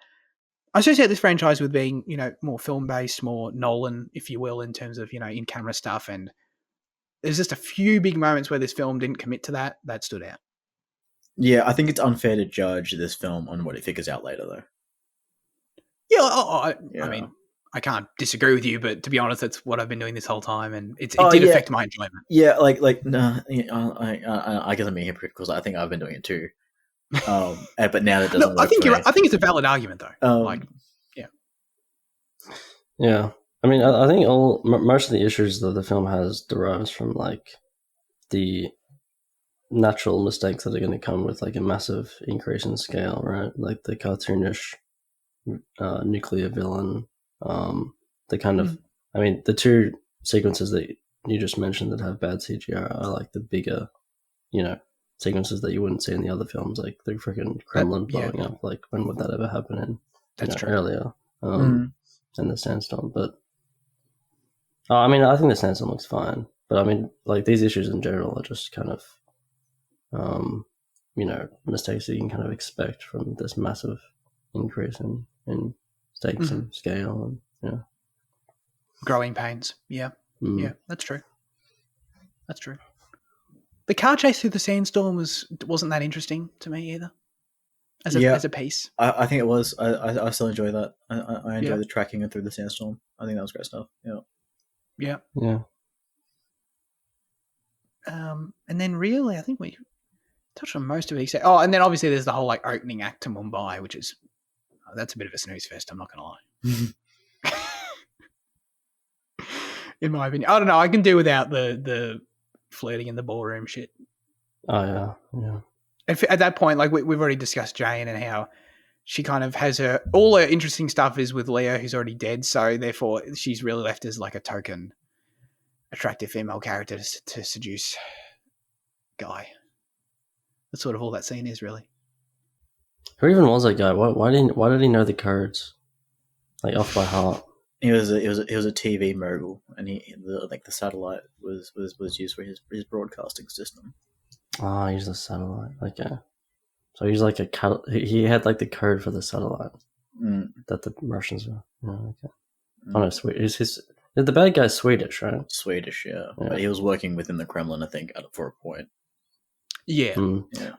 I associate this franchise with being, more film based, more Nolan, if you will, in terms of in camera stuff. And there's just a few big moments where this film didn't commit to that stood out. Yeah, I think it's unfair to judge this film on what it figures out later, though. Yeah, I mean, I can't disagree with you, but to be honest, that's what I've been doing this whole time, and it did affect my enjoyment. Yeah, like no, I guess I'm being hypocritical because I think I've been doing it too. But now that doesn't work. I think I think it's a valid argument, though. Yeah. I mean, I think most of the issues that the film has derives from like the natural mistakes that are going to come with like a massive increase in scale, right? Like the cartoonish nuclear villain, the kind of, I mean, the two sequences that you just mentioned that have bad CGI are like the bigger, sequences that you wouldn't see in the other films, like the freaking Kremlin blowing up. Like, when would that ever happen in? That's true. Earlier, in the sandstorm. But I mean, I think the sandstorm looks fine. But I mean, like these issues in general are just kind of, mistakes that you can kind of expect from this massive increase in stakes and scale, and growing pains. Yeah, that's true. The car chase through the sandstorm wasn't that interesting to me either. As a piece, I think it was. I still enjoy that. I enjoy the tracking and through the sandstorm. I think that was great stuff. Yeah. And then really, I think we touched on most of it. And then obviously there's the whole like opening act to Mumbai, which is that's a bit of a snooze fest. I'm not gonna lie. In my opinion, I don't know. I can do without the flirting in the ballroom shit. Oh yeah. At that point, like we've already discussed Jane and how she kind of has all her interesting stuff is with Leo, who's already dead. So therefore, she's really left as like a token attractive female character to seduce Guy. That's sort of all that scene is, really. Who even was that guy? Why did he know the codes like off by heart? He was a TV mogul, and the satellite was used for his broadcasting system. Oh, he's the satellite. Okay, so he's like he had like the code for the satellite that the Russians were. Oh, okay. Oh no, the bad guy's Swedish, right? Swedish, yeah. But he was working within the Kremlin, I think, for a point. Yeah.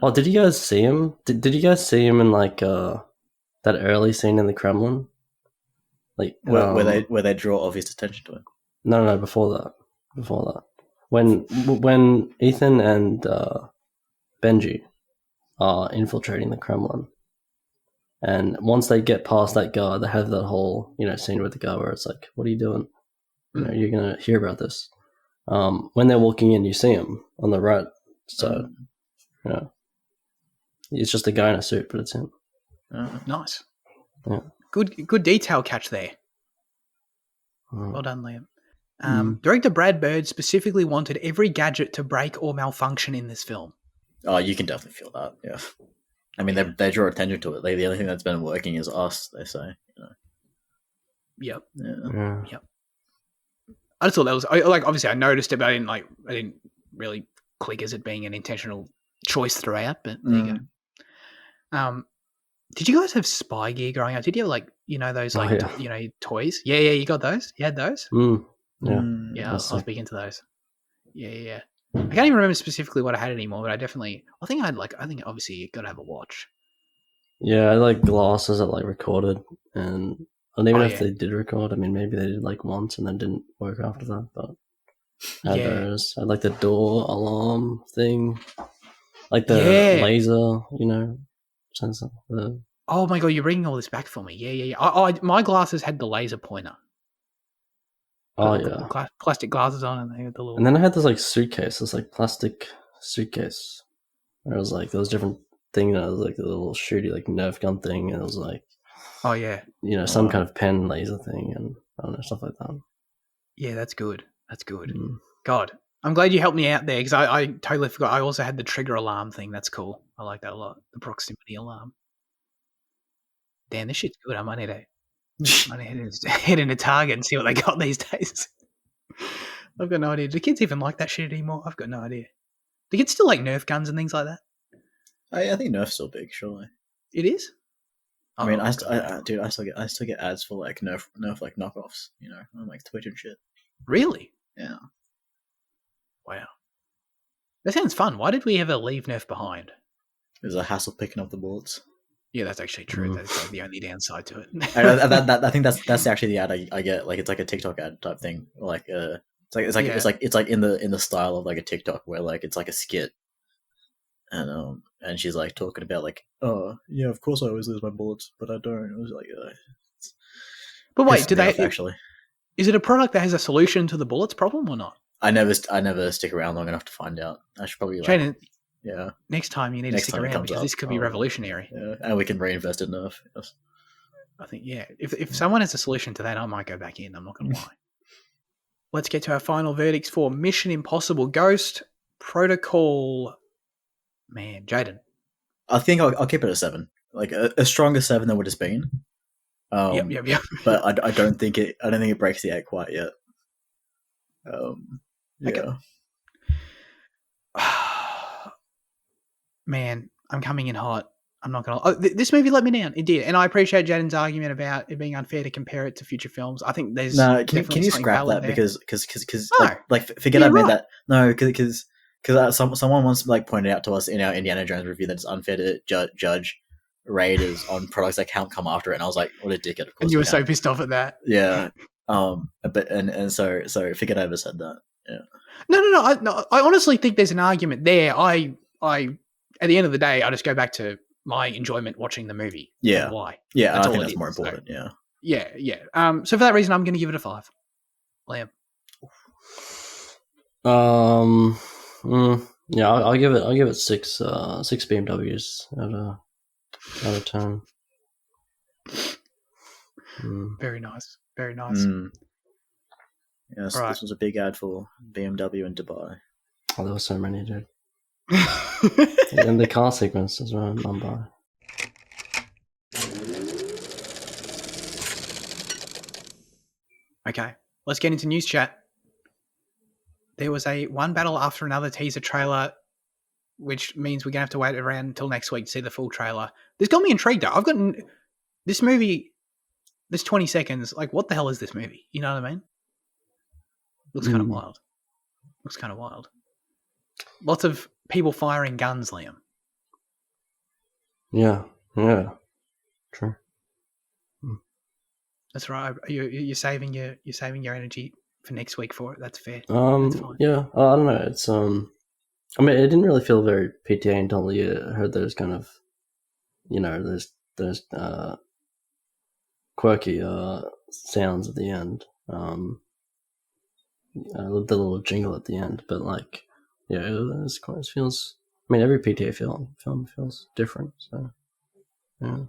Oh, did you guys see him? Did you guys see him in like that early scene in the Kremlin? Like where they draw obvious attention to him. No, before that. When Ethan and Benji are infiltrating the Kremlin, and once they get past that guard, they have that whole scene with the guy where it's like, "What are you doing? You're gonna hear about this." When they're walking in, you see him on the right side. It's just a guy in a suit, but it's him. Nice. Yeah. Good detail catch there. Well done, Liam. Director Brad Bird specifically wanted every gadget to break or malfunction in this film. Oh, you can definitely feel that. Yeah. I mean, they draw attention to it. Like, the only thing that's been working is us, they say. Yep. Yeah. Yep. I just thought that was obviously I noticed it, but I didn't really click as it being an intentional choice throughout. But there you go. Did you guys have spy gear growing up? Did you have those toys? Yeah, you got those. You had those. Yeah, I was big into those. Yeah. I can't even remember specifically what I had anymore, but I think obviously you got to have a watch. Yeah, I like glasses that like recorded, and And even Oh, if yeah. they did record, I mean, maybe they did like once and then didn't work after that. But I had Yeah. those. I had like the door alarm thing, like the Yeah. laser, sensor. Oh my god, you're bringing all this back for me. Yeah. My glasses had the laser pointer. Oh Put yeah. the plastic glasses on, and they had the little. And then I had this like suitcase, this like plastic suitcase. Where it was like there was different thing. It was like a little shooty like Nerf gun thing, and it was like Oh yeah, some kind of pen laser thing, and I don't know, stuff like that. yeah. That's good. That's good. Mm. God, I'm glad you helped me out there because I totally forgot. I also had the trigger alarm thing. That's cool. I like that a lot. The proximity alarm. Damn, this shit's good. I might need to head into Target and see what they got these days. I've got no idea. Do kids even like that shit anymore? I've got no idea. Do kids still like Nerf guns and things like that? I think Nerf's still big, surely. It is. I mean, God. dude, I still get ads for like Nerf like knockoffs, on like Twitch and shit. Really? Yeah. Wow. That sounds fun. Why did we ever leave Nerf behind? There's a hassle picking up the bullets. Yeah, that's actually true. That is like the only downside to it. I think that's actually the ad I get. Like it's like a TikTok ad type thing. Like it's like in the style of like a TikTok where like it's like a skit, and she's like talking about like, oh yeah, of course I always lose my bullets, but I don't. It was like, but wait, do they actually? Is it a product that has a solution to the bullets problem or not? I never stick around long enough to find out. I should probably Jaden, yeah. next time you need to stick around because this could be revolutionary. Yeah, and we can reinvest in Nerf. Yes. I think if someone has a solution to that, I might go back in. I'm not going to lie. Let's get to our final verdicts for Mission Impossible Ghost Protocol. Man, Jaden. I think I'll keep it at 7. Like a stronger 7 than what it's been. Yep. But I don't think it breaks the 8 quite yet. Yeah. Okay. Man, I'm coming in hot. I'm not gonna. This movie let me down. It did, and I appreciate Jaden's argument about it being unfair to compare it to future films. I think there's Can you scrap that there. because No. forget Yeah, I made right. that. No, because someone once like pointed out to us in our Indiana Jones review that it's unfair to judge Raiders on products that can't come after it, and I was like, what a dickhead! Of course, And you were so pissed off at that. Yeah. But and so forget I ever said that. Yeah. No. I honestly think there's an argument there. I at the end of the day, I just go back to my enjoyment watching the movie. Yeah. And why? Yeah, I think that's more important. So, yeah. So for that reason, I'm going to give it a 5. Liam. Yeah, I'll give it 6 BMWs out of 10. Very nice. Yes, Right. This was a big ad for BMW in Dubai. Oh, there were so many, dude. And the car sequence as well in Mumbai. Okay, let's get into news chat. There was a one battle after another teaser trailer, which means we're going to have to wait around until next week to see the full trailer. This got me intrigued, though. I've got this movie, this 20 seconds, like, what the hell is this movie? You know what I mean? Looks kind of wild. Lots of people firing guns, Liam. Yeah. True. That's right. You're saving your energy for next week for it. That's fair. That's fine. Yeah. I don't know. It's I mean, it didn't really feel very PTA until you heard those kind of, those quirky sounds at the end. The little jingle at the end, but like, yeah, it feels. I mean, every PTA film feels different. So, yeah,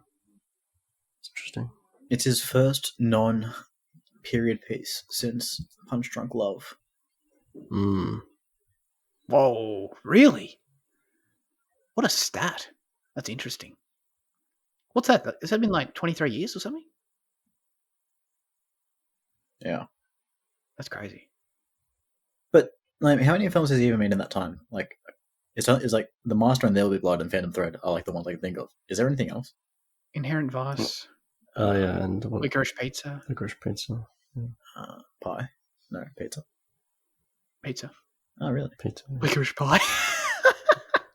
it's interesting. It's his first non-period piece since Punch Drunk Love. Whoa, really? What a stat. That's interesting. What's that? Has that been like 23 years or something? Yeah. That's crazy. But like, how many films has he even made in that time? Like, it's like The Master and There Will Be Blood and Phantom Thread are like the ones I can think of. Is there anything else? Inherent Vice. Oh yeah, and Licorice Pizza. Yeah. Pie. No, pizza. Oh, really? Pizza. Licorice Pie.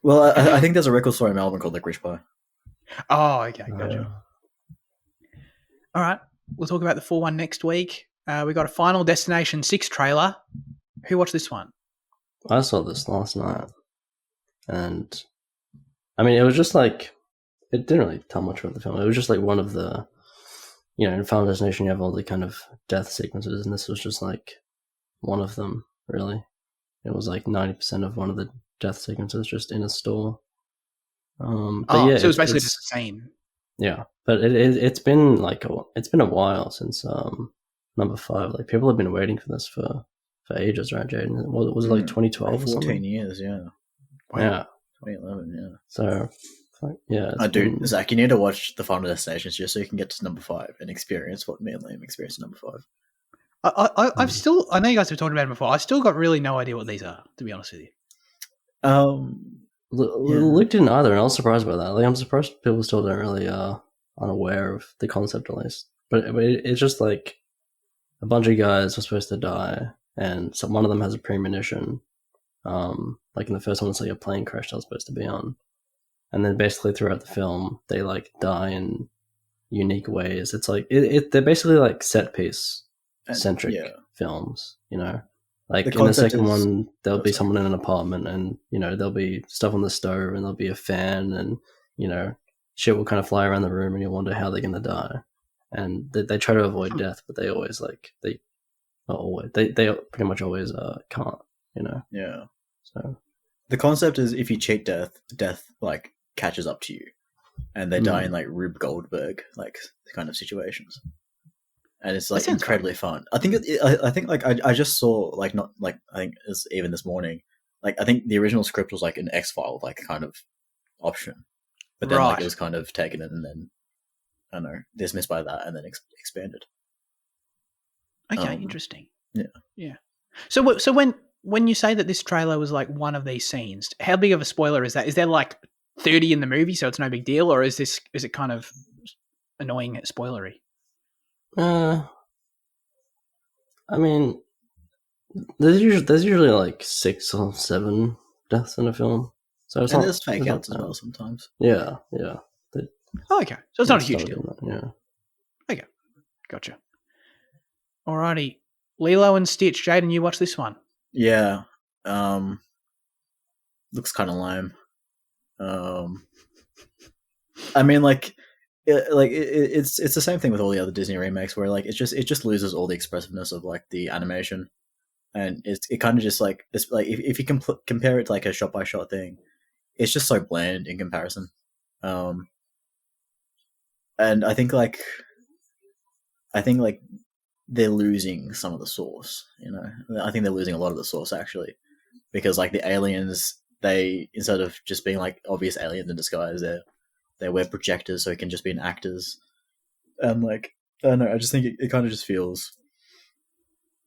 Well, I think there's a record store in Melbourne called Licorice Pie. Oh, okay, gotcha. All right. we'll talk about the 4-1 next week. We got a Final Destination 6 trailer. Who watched this one? I saw this last night, and I mean, it was just like, it didn't really tell much about the film. It was just like one of the, in Final Destination you have all the kind of death sequences, and this was just like one of them, really. It was like 90% of one of the death sequences just in a store. So it was basically just a scene. Yeah, but it's been like it's been a while since number 5. Like, people have been waiting for this for ages, right, Jaden? Was it like 2012 like or something? 14 years, yeah. Wow. Yeah. 2011, yeah. So, yeah. Dude, Zach, you need to watch the Final Destinations just so you can get to number 5 and experience what me and Liam experienced at number 5. I know you guys have talked about it before. I still got really no idea what these are, to be honest with you. Luke didn't either, and I was surprised by that. Like, I'm surprised people still don't really unaware of the concept, at least. But it's just like a bunch of guys are supposed to die, and one of them has a premonition. Like in the first one, it's like a plane crash they're supposed to be on, and then basically throughout the film, they like die in unique ways. It's like they're basically like set piece centric films, Like in the second one, there'll be someone in an apartment, and there'll be stuff on the stove, and there'll be a fan, and shit will kind of fly around the room, and you wonder how they're gonna die. And they try to avoid death, but they always they pretty much always can't. Yeah. So the concept is, if you cheat death like catches up to you, and they die in like Rube Goldberg like kind of situations. And it's like incredibly fun. I think I just saw like, not like, I think it's even this morning. Like, I think the original script was like an X-File like kind of option, but then like it was kind of taken and then I don't know, dismissed by that and then expanded. Okay, interesting. Yeah. So when you say that this trailer was like one of these scenes, how big of a spoiler is that? Is there like 30 in the movie, so it's no big deal, or is it kind of annoying spoilery? I mean, there's usually like 6 or 7 deaths in a film, so it's there's fake outs as well sometimes. Yeah. Okay, so it's not a huge deal. Yeah. Okay, gotcha. Alrighty, Lilo and Stitch. Jaden, you watch this one? Yeah. Looks kind of lame. I mean, like. It's the same thing with all the other Disney remakes, where like it just loses all the expressiveness of like the animation, and it kind of just like, it's like, if you compare it to like a shot by shot thing, it's just so bland in comparison. And I think like they're losing some of the source. I think they're losing a lot of the source, actually, because like the aliens, they, instead of just being like obvious aliens in disguise, they wear projectors, so it can just be actors. And like, I don't know, I just think it kind of just feels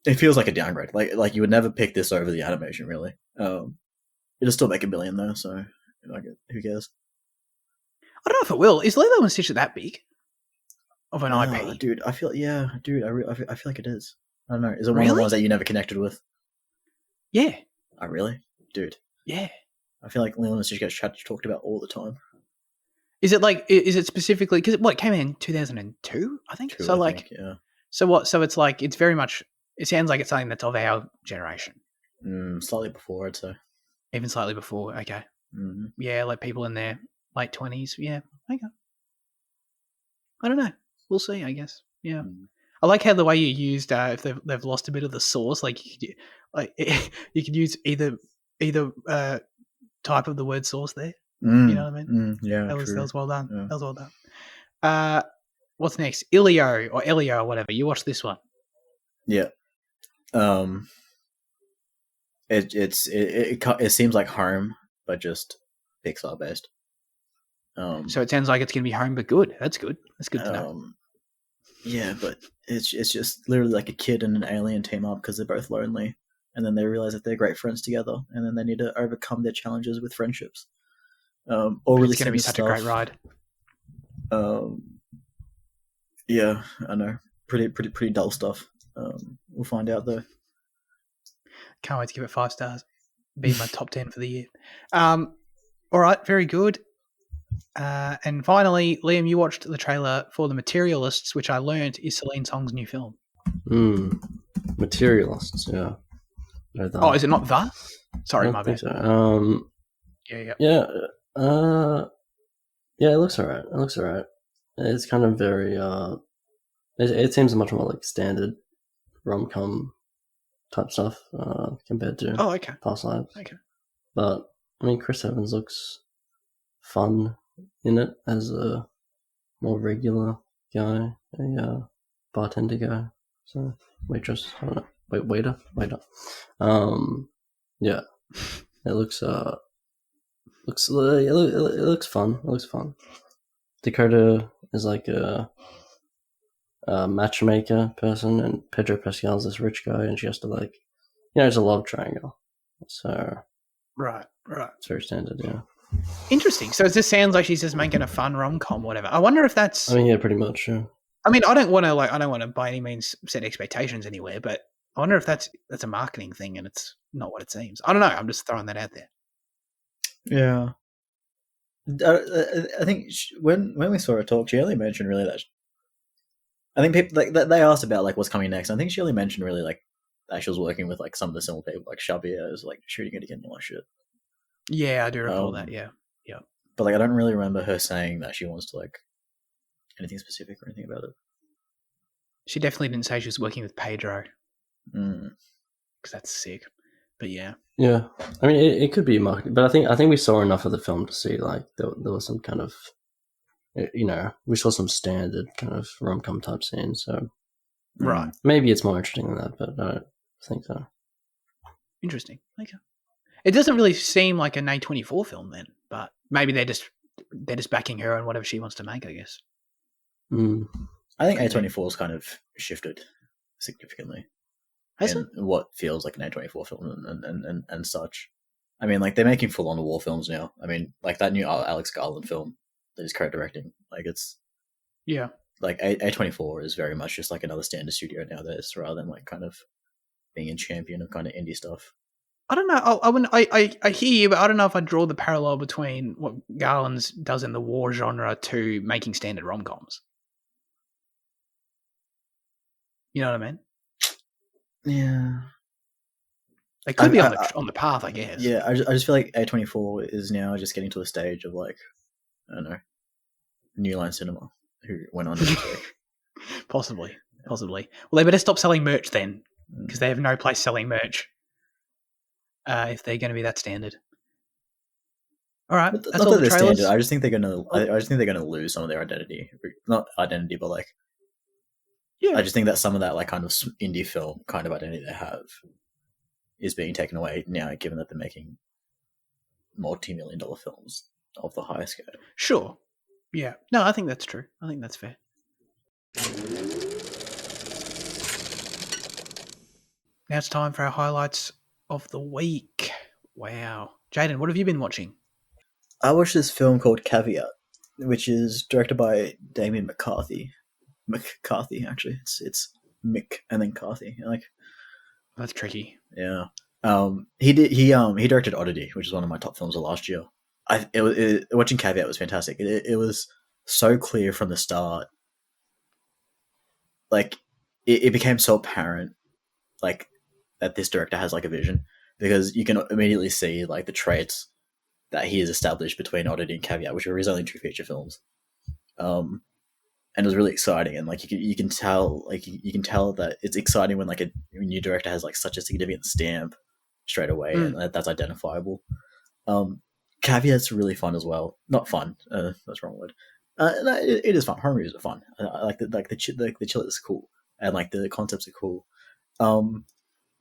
like a downgrade. Like you would never pick this over the animation, really. It'll still make $1 billion though, so like, who cares? I don't know if it will. Is Lilo and Stitch that big of an IP? Dude, I feel like it is. I don't know. Is it one of the ones that you never connected with? Yeah. Oh, really? Dude. Yeah. I feel like Lilo and Stitch gets talked about all the time. Is it specifically because it came in 2002, I think? Yeah. So what? So it's like, it's very much, it sounds like it's something that's of our generation. Slightly before, I'd say. Even slightly before, okay. Mm-hmm. Yeah, like people in their late 20s. Yeah, okay. I don't know. We'll see, I guess. Yeah. I like how the way you used, if they've lost a bit of the source, like you could use either type of the word source there. You know what I mean? Yeah, that was well done. Yeah. That was well done. What's next? Elio or whatever. You watch this one? Yeah. It seems like Home, but just Pixar based. So it sounds like it's gonna be Home, but good. That's good. That's good to know. Yeah, but it's just literally like a kid and an alien team up because they're both lonely, and then they realize that they're great friends together, and then they need to overcome their challenges with friendships. All really, it's going to be such a great ride. Yeah, I know. Pretty dull stuff. We'll find out though. Can't wait to give it 5 stars. Be my top 10 for the year. All right, very good. And finally, Liam, you watched the trailer for The Materialists, which I learned is Celine Song's new film. Materialists, yeah. Oh, is it not the? Sorry, I my don't think bad. so. Yeah. Yeah, it looks alright. It's kind of very it seems much more like standard rom-com type stuff compared to Oh, okay. Past Lives. Okay. But I mean, Chris Evans looks fun in it as a more regular guy, a bartender guy, so waitress. I don't know. Waiter. Yeah, it looks it looks fun. It looks fun. Dakota is like a matchmaker person, and Pedro Pascal's this rich guy, and she has to like, it's a love triangle. So Right. it's very standard, yeah. Interesting. So it just sounds like she's just making a fun rom-com, whatever. I wonder if that's. I mean, yeah, pretty much. Yeah. I mean, I don't want to by any means set expectations anywhere, but I wonder if that's a marketing thing and it's not what it seems. I don't know. I'm just throwing that out there. Yeah. I think when we saw her talk, she only mentioned really that. I think people like they asked about like what's coming next. I think she only mentioned really like that she was working with like some of the similar people, like Xavier is like shooting it again and all that shit. Yeah, I do recall that. Yeah. But like I don't really remember her saying that she wants to like anything specific or anything about it. She definitely didn't say she was working with Pedro. Because that's sick. But yeah. Yeah, I mean, it could be marketing, but I think we saw enough of the film to see like there was some kind of, we saw some standard kind of rom-com type scenes. So right, maybe it's more interesting than that, but I don't think so. Interesting. Okay. It doesn't really seem like an A24 film then, but maybe they're just backing her on whatever she wants to make, I guess. I think A24's kind of shifted significantly. Has it? What feels like an A24 film and such. I mean, like, they're making full-on war films now. I mean, like, that new Alex Garland film that he's co-directing, like, it's... Yeah. Like, A24 is very much just, like, another standard studio nowadays, rather than, like, kind of being a champion of kind of indie stuff. I don't know. I hear you, but I don't know if I draw the parallel between what Garland's does in the war genre to making standard rom-coms. You know what I mean? Yeah. They could be on the path, I guess. Yeah, I just feel like A24 is now just getting to a stage of, like, I don't know, New Line Cinema, who went on to Possibly. Well, they better stop selling merch then, because they have no place selling merch if they're going to be that standard. All right, that's all the trailers. Standard. I just think they're gonna lose some of their identity. Not identity, but like, yeah. I just think that some of that like kind of indie film kind of identity they have is being taken away now, given that they're making multi-million-dollar films of the highest scale. Sure. Yeah. No, I think that's true. I think that's fair. Now it's time for our highlights of the week. Wow. Jaden, what have you been watching? I watched this film called Caveat, which is directed by Damien McCarthy. McCarthy, actually. It's Mick and then Carthy. Like, that's tricky. Yeah. He directed Oddity, which is one of my top films of last year. Watching Caveat was fantastic. It was so clear from the start. Like, it became so apparent, like, that this director has like a vision, because you can immediately see like the traits that he has established between Oddity and Caveat, which are his only two feature films. And it was really exciting, and like you can tell that it's exciting when like a new director has like such a significant stamp straight away, and that's identifiable. Caveat's really fun as well. Not fun. That's the wrong word. No, it is fun. Horror movies are fun. I like the chill is cool, and like the concepts are cool.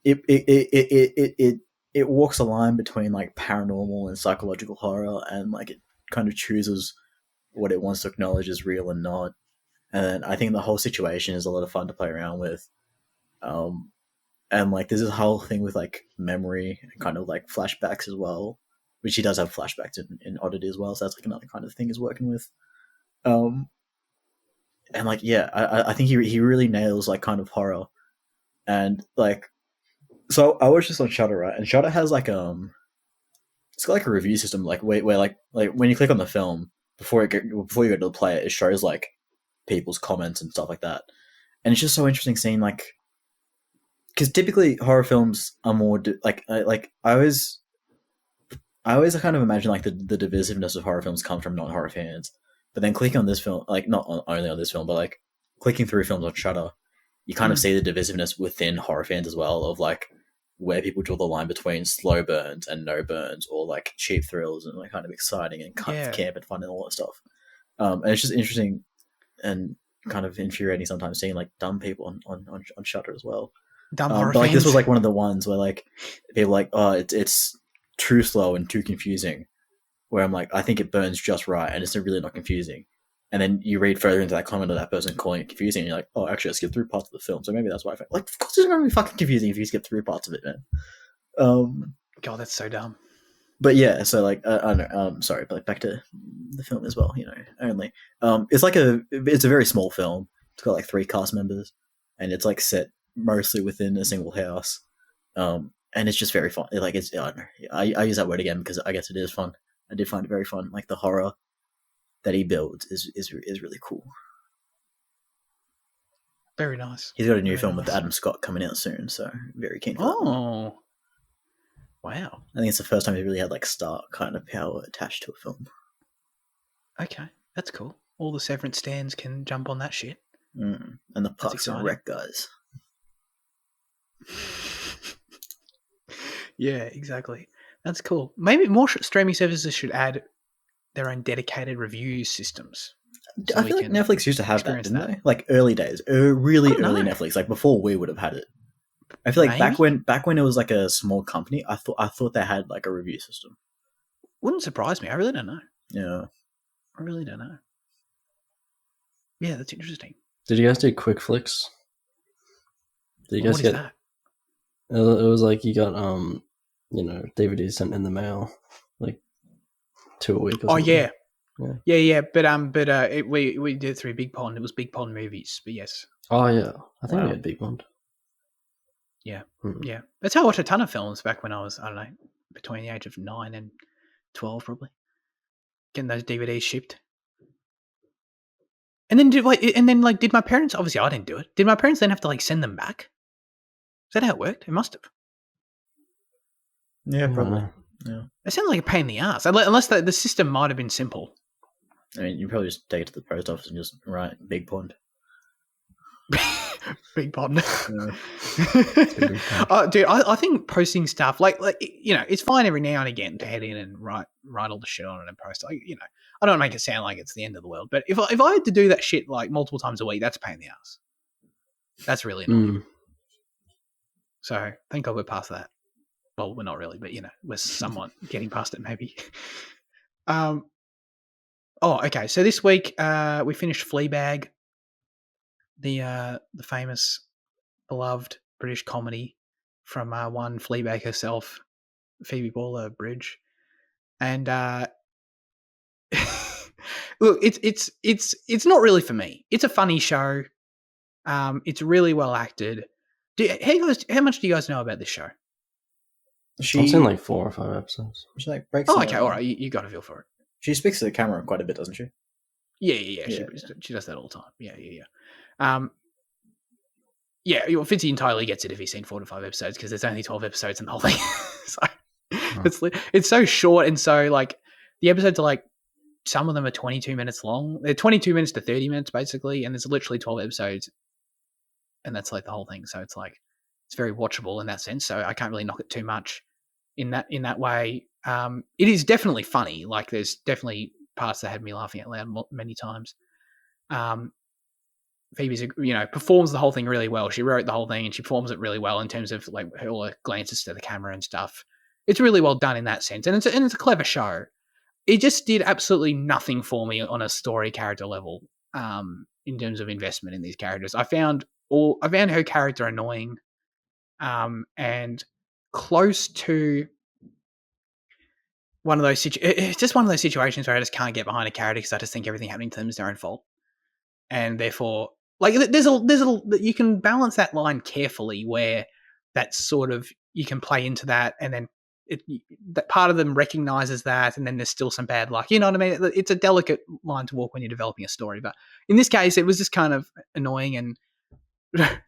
It walks a line between like paranormal and psychological horror, and like it kind of chooses what it wants to acknowledge as real and not. And I think the whole situation is a lot of fun to play around with. And like there's this whole thing with like memory and kind of like flashbacks as well, which he does have flashbacks in Oddity as well. So that's like another kind of thing he's working with. And like, yeah, I think he really nails like kind of horror. And like, so I watched this on Shudder, right? And Shudder has like it's got like a review system, like where like when you click on the film, before you go to play it, it shows like people's comments and stuff like that, and it's just so interesting seeing like, because typically horror films are more I always kind of imagine like the divisiveness of horror films comes from non horror fans, but then clicking on this film, like not only on this film, but like clicking through films on Shudder, you kind of see the divisiveness within horror fans as well, of like where people draw the line between slow burns and no burns, or like cheap thrills and like kind of exciting and kind of camp and fun and all that stuff. And it's just interesting and kind of infuriating sometimes seeing like dumb people on Shudder as well. Dumb horror but like fans. this was like one of the ones where like people were like, oh, it's too slow and too confusing. Where I'm like, I think it burns just right, and it's really not confusing. And then you read further into that comment of that person calling it confusing, and you're like, oh, actually, I skipped through parts of the film, so maybe that's why I felt like, of course, it's going to be fucking confusing if you skip through parts of it, man. God, that's so dumb. But yeah, so like, I don't know. Sorry, but like back to the film as well. You know, only it's a very small film. It's got like 3 cast members, and it's like set mostly within a single house. And it's just very fun. Like it's, I don't know. I use that word again because I guess it is fun. I did find it very fun. Like the horror that he builds is really cool. Very nice. He's got a new film with Adam Scott coming out soon, so very keen for that. Oh, wow. I think it's the first time he really had like star kind of power attached to a film. Okay, that's cool. All the Severance stands can jump on that shit. And the Parks and Rec guys. Yeah, exactly. That's cool. Maybe more streaming services should add their own dedicated review systems. So I feel like Netflix used to have that, didn't they? Like early days, really early Netflix, like before we would have had it. I feel like back when it was like a small company, I thought they had like a review system. Wouldn't surprise me. I really don't know. Yeah, I really don't know. Yeah, that's interesting. Did you guys do quick flicks? Did you guys what is that? It was like you got DVDs sent in the mail like 2 a week. Or something. Yeah. But we did it through Big Pond. It was Big Pond Movies. But yes. Oh yeah, I think we had Big Pond. Yeah, yeah. That's how I watched a ton of films back when I was, I don't know, between the age of 9 and 12, probably. Getting those DVDs shipped. And then did my parents? Obviously, I didn't do it. Did my parents then have to like send them back? Is that how it worked? It must have. Yeah, probably. Yeah. It sounds like a pain in the ass. Unless the system might have been simple. I mean, you probably just take it to the post office and just write Big Pond. Big Pond. Dude, I think posting stuff like it's fine every now and again to head in and write all the shit on it and post. I don't make it sound like it's the end of the world, but if I had to do that shit like multiple times a week, that's a pain in the ass. That's really annoying. So thank God we're past that. Well, we're not really, but we're somewhat getting past it maybe. Okay. So this week we finished Fleabag, the famous, beloved British comedy from one Fleabag herself, Phoebe Waller-Bridge, and look, it's not really for me. It's a funny show. It's really well acted. How much do you guys know about this show? She's in like 4 or 5 episodes. She like breaks. Okay, all right. You got a feel for it. She speaks to the camera quite a bit, doesn't she? Yeah. She does that all the time. Yeah. Fitzy entirely gets it if he's seen 4 to 5 episodes because there's only 12 episodes in the whole thing. So it's so short, and so like the episodes are like, some of them are 22 minutes long. They're 22 minutes to 30 minutes basically, and there's literally 12 episodes, and that's like the whole thing. So it's like it's very watchable in that sense. So I can't really knock it too much in that way. It is definitely funny. Like there's definitely parts that had me laughing out loud many times. Phoebe's, performs the whole thing really well. She wrote the whole thing and she performs it really well in terms of like all her glances to the camera and stuff. It's really well done in that sense, and it's a clever show. It just did absolutely nothing for me on a story character level. In terms of investment in these characters, I found her character annoying, and close to one of those. It's just one of those situations where I just can't get behind a character because I just think everything happening to them is their own fault, and therefore, like, there's a you can balance that line carefully where that's sort of you can play into that, and then that part of them recognizes that, and then there's still some bad luck. You know what I mean? It's a delicate line to walk when you're developing a story, but in this case, it was just kind of annoying and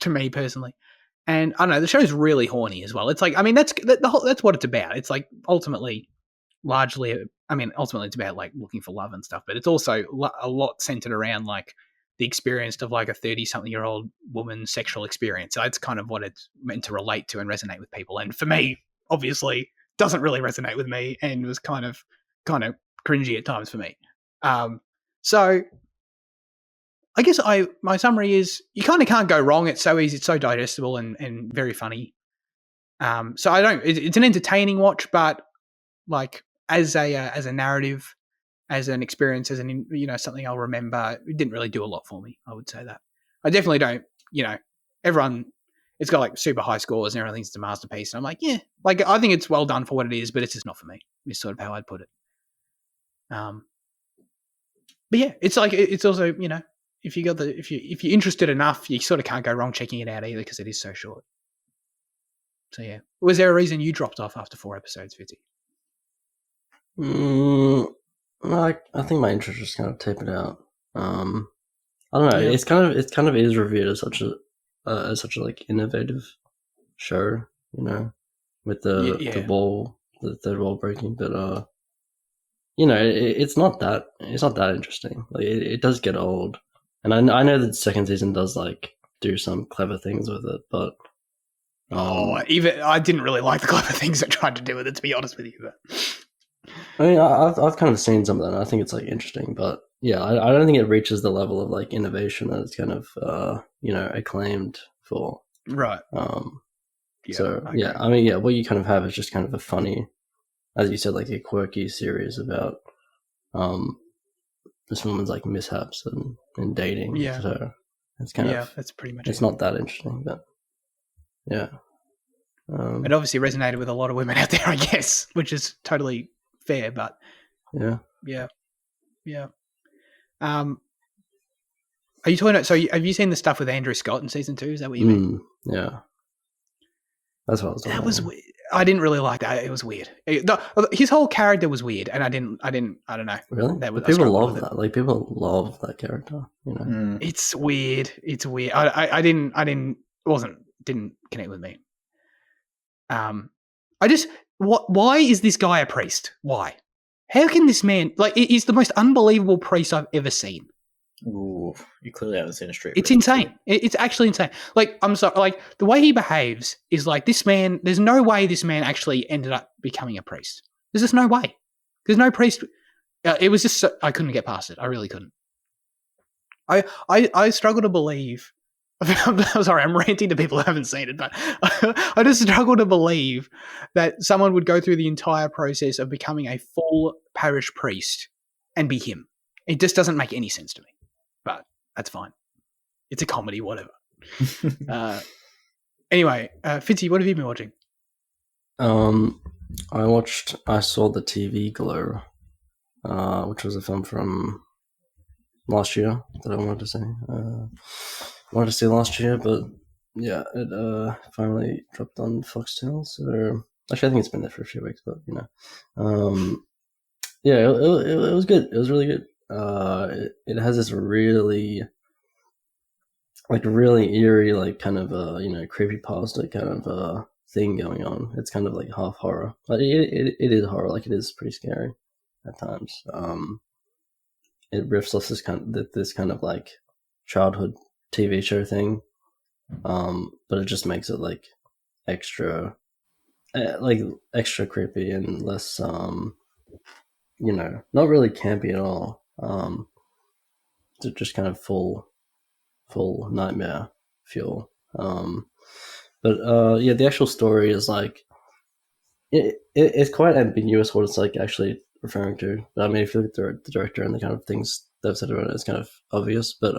to me personally. And I don't know, the show's really horny as well. It's like, I mean, that's what it's about. It's like ultimately it's about like looking for love and stuff, but it's also a lot centered around like the experience of like a 30-something-year-old woman's sexual experience. So that's kind of what it's meant to relate to and resonate with people. And for me, obviously, doesn't really resonate with me and was kind of cringy at times for me. So I guess my summary is you kind of can't go wrong. It's so easy, it's so digestible and very funny. So it's an entertaining watch, but like as a narrative, as an experience, as an something I'll remember, it didn't really do a lot for me. I would say that. I definitely don't. Everyone, it's got like super high scores and everything thinks it's a masterpiece. And I'm like, yeah, like I think it's well done for what it is, but it's just not for me. Is sort of how I'd put it. But yeah, it's like it's also if you're interested enough, you sort of can't go wrong checking it out either because it is so short. So yeah, was there a reason you dropped off after 4 episodes, Fitzy? I think my interest just kind of tapered out. I don't know. Yeah. It's kind of is reviewed as such a like innovative show, with the ball, the third wall breaking. But it's not that interesting. Like it does get old, and I know that the second season does like do some clever things with it, but even I didn't really like the clever things it tried to do with it, to be honest with you. But I mean, I've kind of seen some of that. And I think it's like interesting, but yeah, I don't think it reaches the level of like innovation that it's kind of acclaimed for. Right. What you kind of have is just kind of a funny, as you said, like a quirky series about this woman's like mishaps and dating. Yeah. So it's kind of that's pretty much. It's not that interesting, but yeah. It obviously resonated with a lot of women out there, I guess, which is totally fair, but yeah. Are you talking about? So, have you seen the stuff with Andrew Scott in season 2? Is that what you mean? Yeah, that's what I was talking about. That was weird. I didn't really like that. It was weird. His whole character was weird, and I don't know. Really? People love that. Like people love that character. It's weird. It's weird. I didn't connect with me. Why is this guy a priest? Why? How can this man, like, he's the most unbelievable priest I've ever seen. Ooh, you clearly haven't seen a straight. It's insane. It's actually insane. Like, I'm sorry, like, the way he behaves is like, this man, there's no way this man actually ended up becoming a priest. There's just no way. There's no priest. It was just, I couldn't get past it. I really couldn't. I struggle to believe. I'm sorry, I'm ranting to people who haven't seen it, but I just struggle to believe that someone would go through the entire process of becoming a full parish priest and be him. It just doesn't make any sense to me, but that's fine. It's a comedy, whatever. Anyway, Fitzy, what have you been watching? I saw The TV Glow, which was a film from last year that I wanted to see last year, but yeah, it finally dropped on Foxtel. So actually, I think it's been there for a few weeks, but yeah, it was good. It was really good. It has this really eerie, like kind of creepypasta kind of thing going on. It's kind of like half horror, but it is horror. Like it is pretty scary at times. It riffs off this kind of like childhood TV show thing, but it just makes it like extra creepy and less not really campy at all, just kind of full nightmare fuel. But the actual story is like it's quite ambiguous what it's like actually referring to. But I mean, if you look at the director and the kind of things they've said about it, it's kind of obvious, but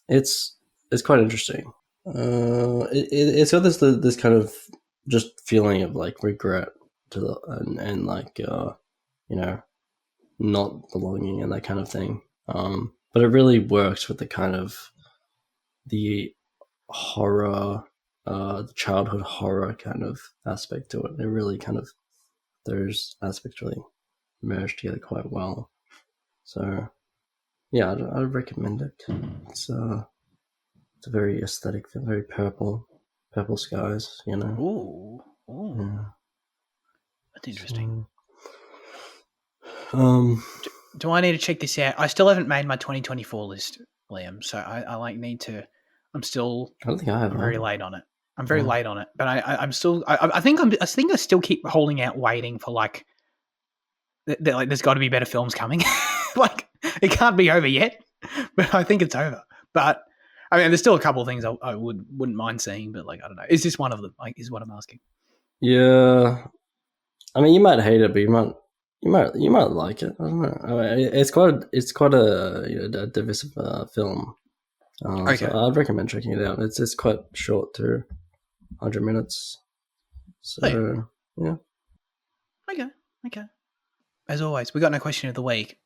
it's quite interesting. It's got this kind of just feeling of like regret and like not belonging and that kind of thing. But it really works with the kind of the horror, the childhood horror kind of aspect to it. It really kind of those aspects really merge together quite well. So yeah, I'd recommend it. It's a very aesthetic film, very purple skies, you know. Ooh. Yeah. That's interesting. So, do I need to check this out? I still haven't made my 2024 list, Liam. So I like need to. I'm still. I don't think I have. I'm very late on it. I'm very Yeah. late on it, but I'm still. I think I still keep holding out, waiting for like. Like, there's got to be better films coming. Like, it can't be over yet, but I think it's over. But I mean, there's still a couple of things I wouldn't mind seeing, but like, I don't know. Is this one of them? Like, is what I'm asking. Yeah, I mean, you might hate it, but you might like it. I don't know. I mean, it's quite a divisive film. Okay. So I'd recommend checking it out. It's quite short too, 100 minutes. So yeah. Okay. As always, we got no question of the week,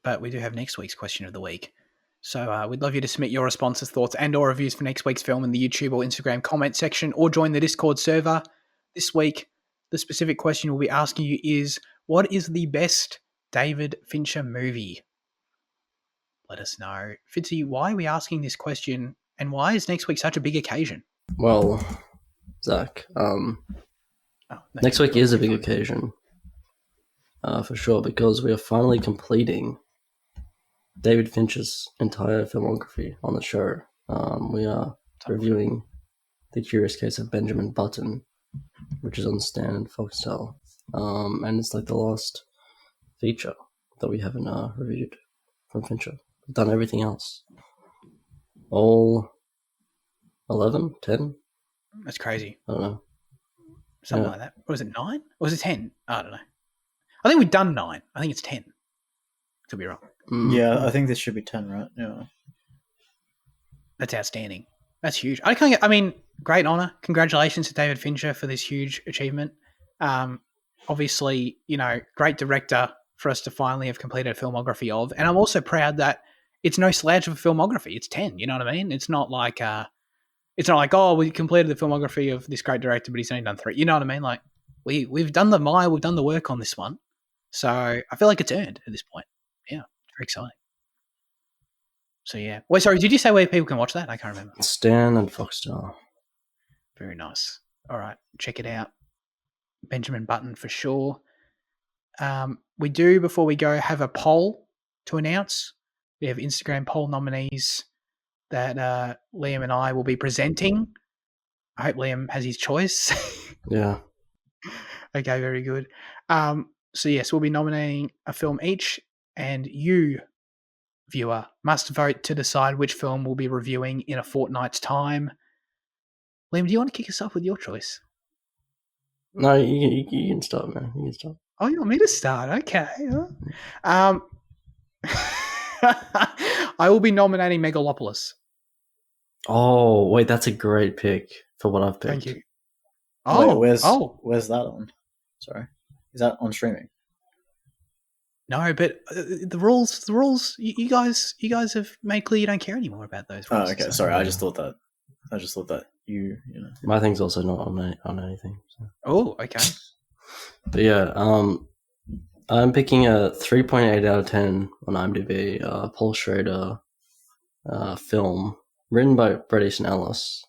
but we do have next week's question of the week. So we'd love you to submit your responses, thoughts, and or reviews for next week's film in the YouTube or Instagram comment section, or join the Discord server. This week, the specific question we'll be asking you is, what is the best David Fincher movie? Let us know. Fitzy, why are we asking this question, and why is next week such a big occasion? Well, Zach, next week is a big occasion. For sure, because we are finally completing David Fincher's entire filmography on the show. We are reviewing The Curious Case of Benjamin Button, which is on Stan and Foxtel. And it's like the last feature that we haven't reviewed from Fincher. We've done everything else. All 11? 10? That's crazy. I don't know. Something like that. Or was it 9? Or was it 10? I don't know. I think we've done 9. I think it's 10. Could be wrong. Yeah, I think this should be 10, right? Yeah. That's outstanding. That's huge. I mean, great honor. Congratulations to David Fincher for this huge achievement. Obviously, great director for us to finally have completed a filmography of. And I'm also proud that it's no slouch of a filmography. It's 10, you know what I mean? It's not like, oh, we completed the filmography of this great director, but he's only done 3. You know what I mean? Like, we've done the work on this one. So I feel like it's earned at this point. Yeah, it's very exciting. So yeah. Wait, sorry, did you say where people can watch that? I can't remember. Stan and Foxtel. Very nice. All right, check it out. Benjamin Button for sure. We do, before we go, have a poll to announce. We have Instagram poll nominees that Liam and I will be presenting. I hope Liam has his choice. Yeah. Okay, very good. So yes, we'll be nominating a film each, and you, viewer, must vote to decide which film we'll be reviewing in a fortnight's time. Liam, do you want to kick us off with your choice? No, you can start, man. You can start. Oh, you want me to start? Okay. I will be nominating Megalopolis. Oh, wait, that's a great pick for what I've picked. Thank you. Oh, where's that on? Sorry, is that on streaming? No, but the rules. You guys have made clear you don't care anymore about those rules. Oh, okay. So. Sorry, I just thought that you know. My thing's also not on anything. So. Oh, okay. But yeah, I'm picking a 3.8 out of 10 on IMDb. Paul Schrader film written by Bret Easton Ellis.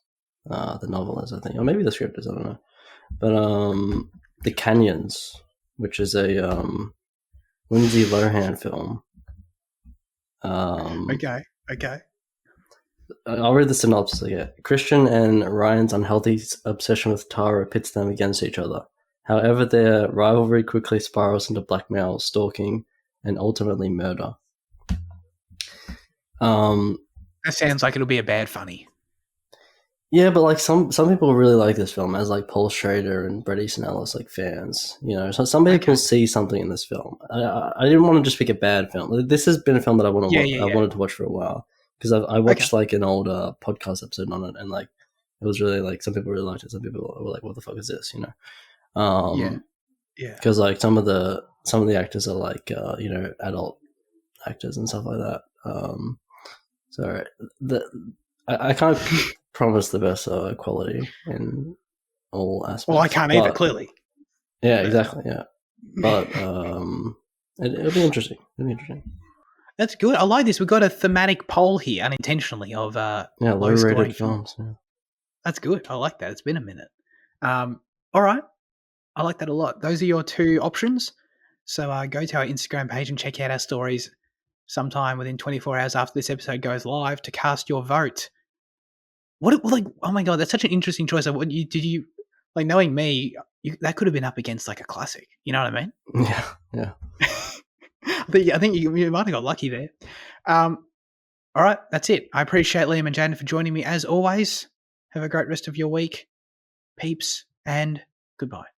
The novel is, I think, or maybe the script is. I don't know. But The Canyons, which is a Lindsay Lohan film. Okay. I'll read the synopsis again. Christian and Ryan's unhealthy obsession with Tara pits them against each other. However, their rivalry quickly spirals into blackmail, stalking, and ultimately murder. That sounds like it'll be a bad funny. Yeah, but like some people really like this film as like Paul Schrader and Bret Easton Ellis like fans. So some people see something in this film. I didn't want to just pick a bad film. This has been a film that I wanted to watch for a while because I watched like an old podcast episode on it, and like it was really like some people really liked it. Some people were like, "What the fuck is this?" Yeah. Because like some of the actors are like adult actors and stuff like that. So I can't promise the best quality in all aspects. Well, I can't either, clearly. Yeah, exactly. Yeah, but it'll be interesting. It'll be interesting. That's good. I like this. We've got a thematic poll here, unintentionally, of Yeah, low scoring low-rated films. Yeah. That's good. I like that. It's been a minute. All right. I like that a lot. Those are your two options. So go to our Instagram page and check out our stories sometime within 24 hours after this episode goes live to cast your vote. What, like, oh my God, that's such an interesting choice. Did you, like, knowing me, that could have been up against like a classic. You know what I mean? Yeah. I think you might have got lucky there. All right, that's it. I appreciate Liam and Jaden for joining me as always. Have a great rest of your week, peeps, and goodbye.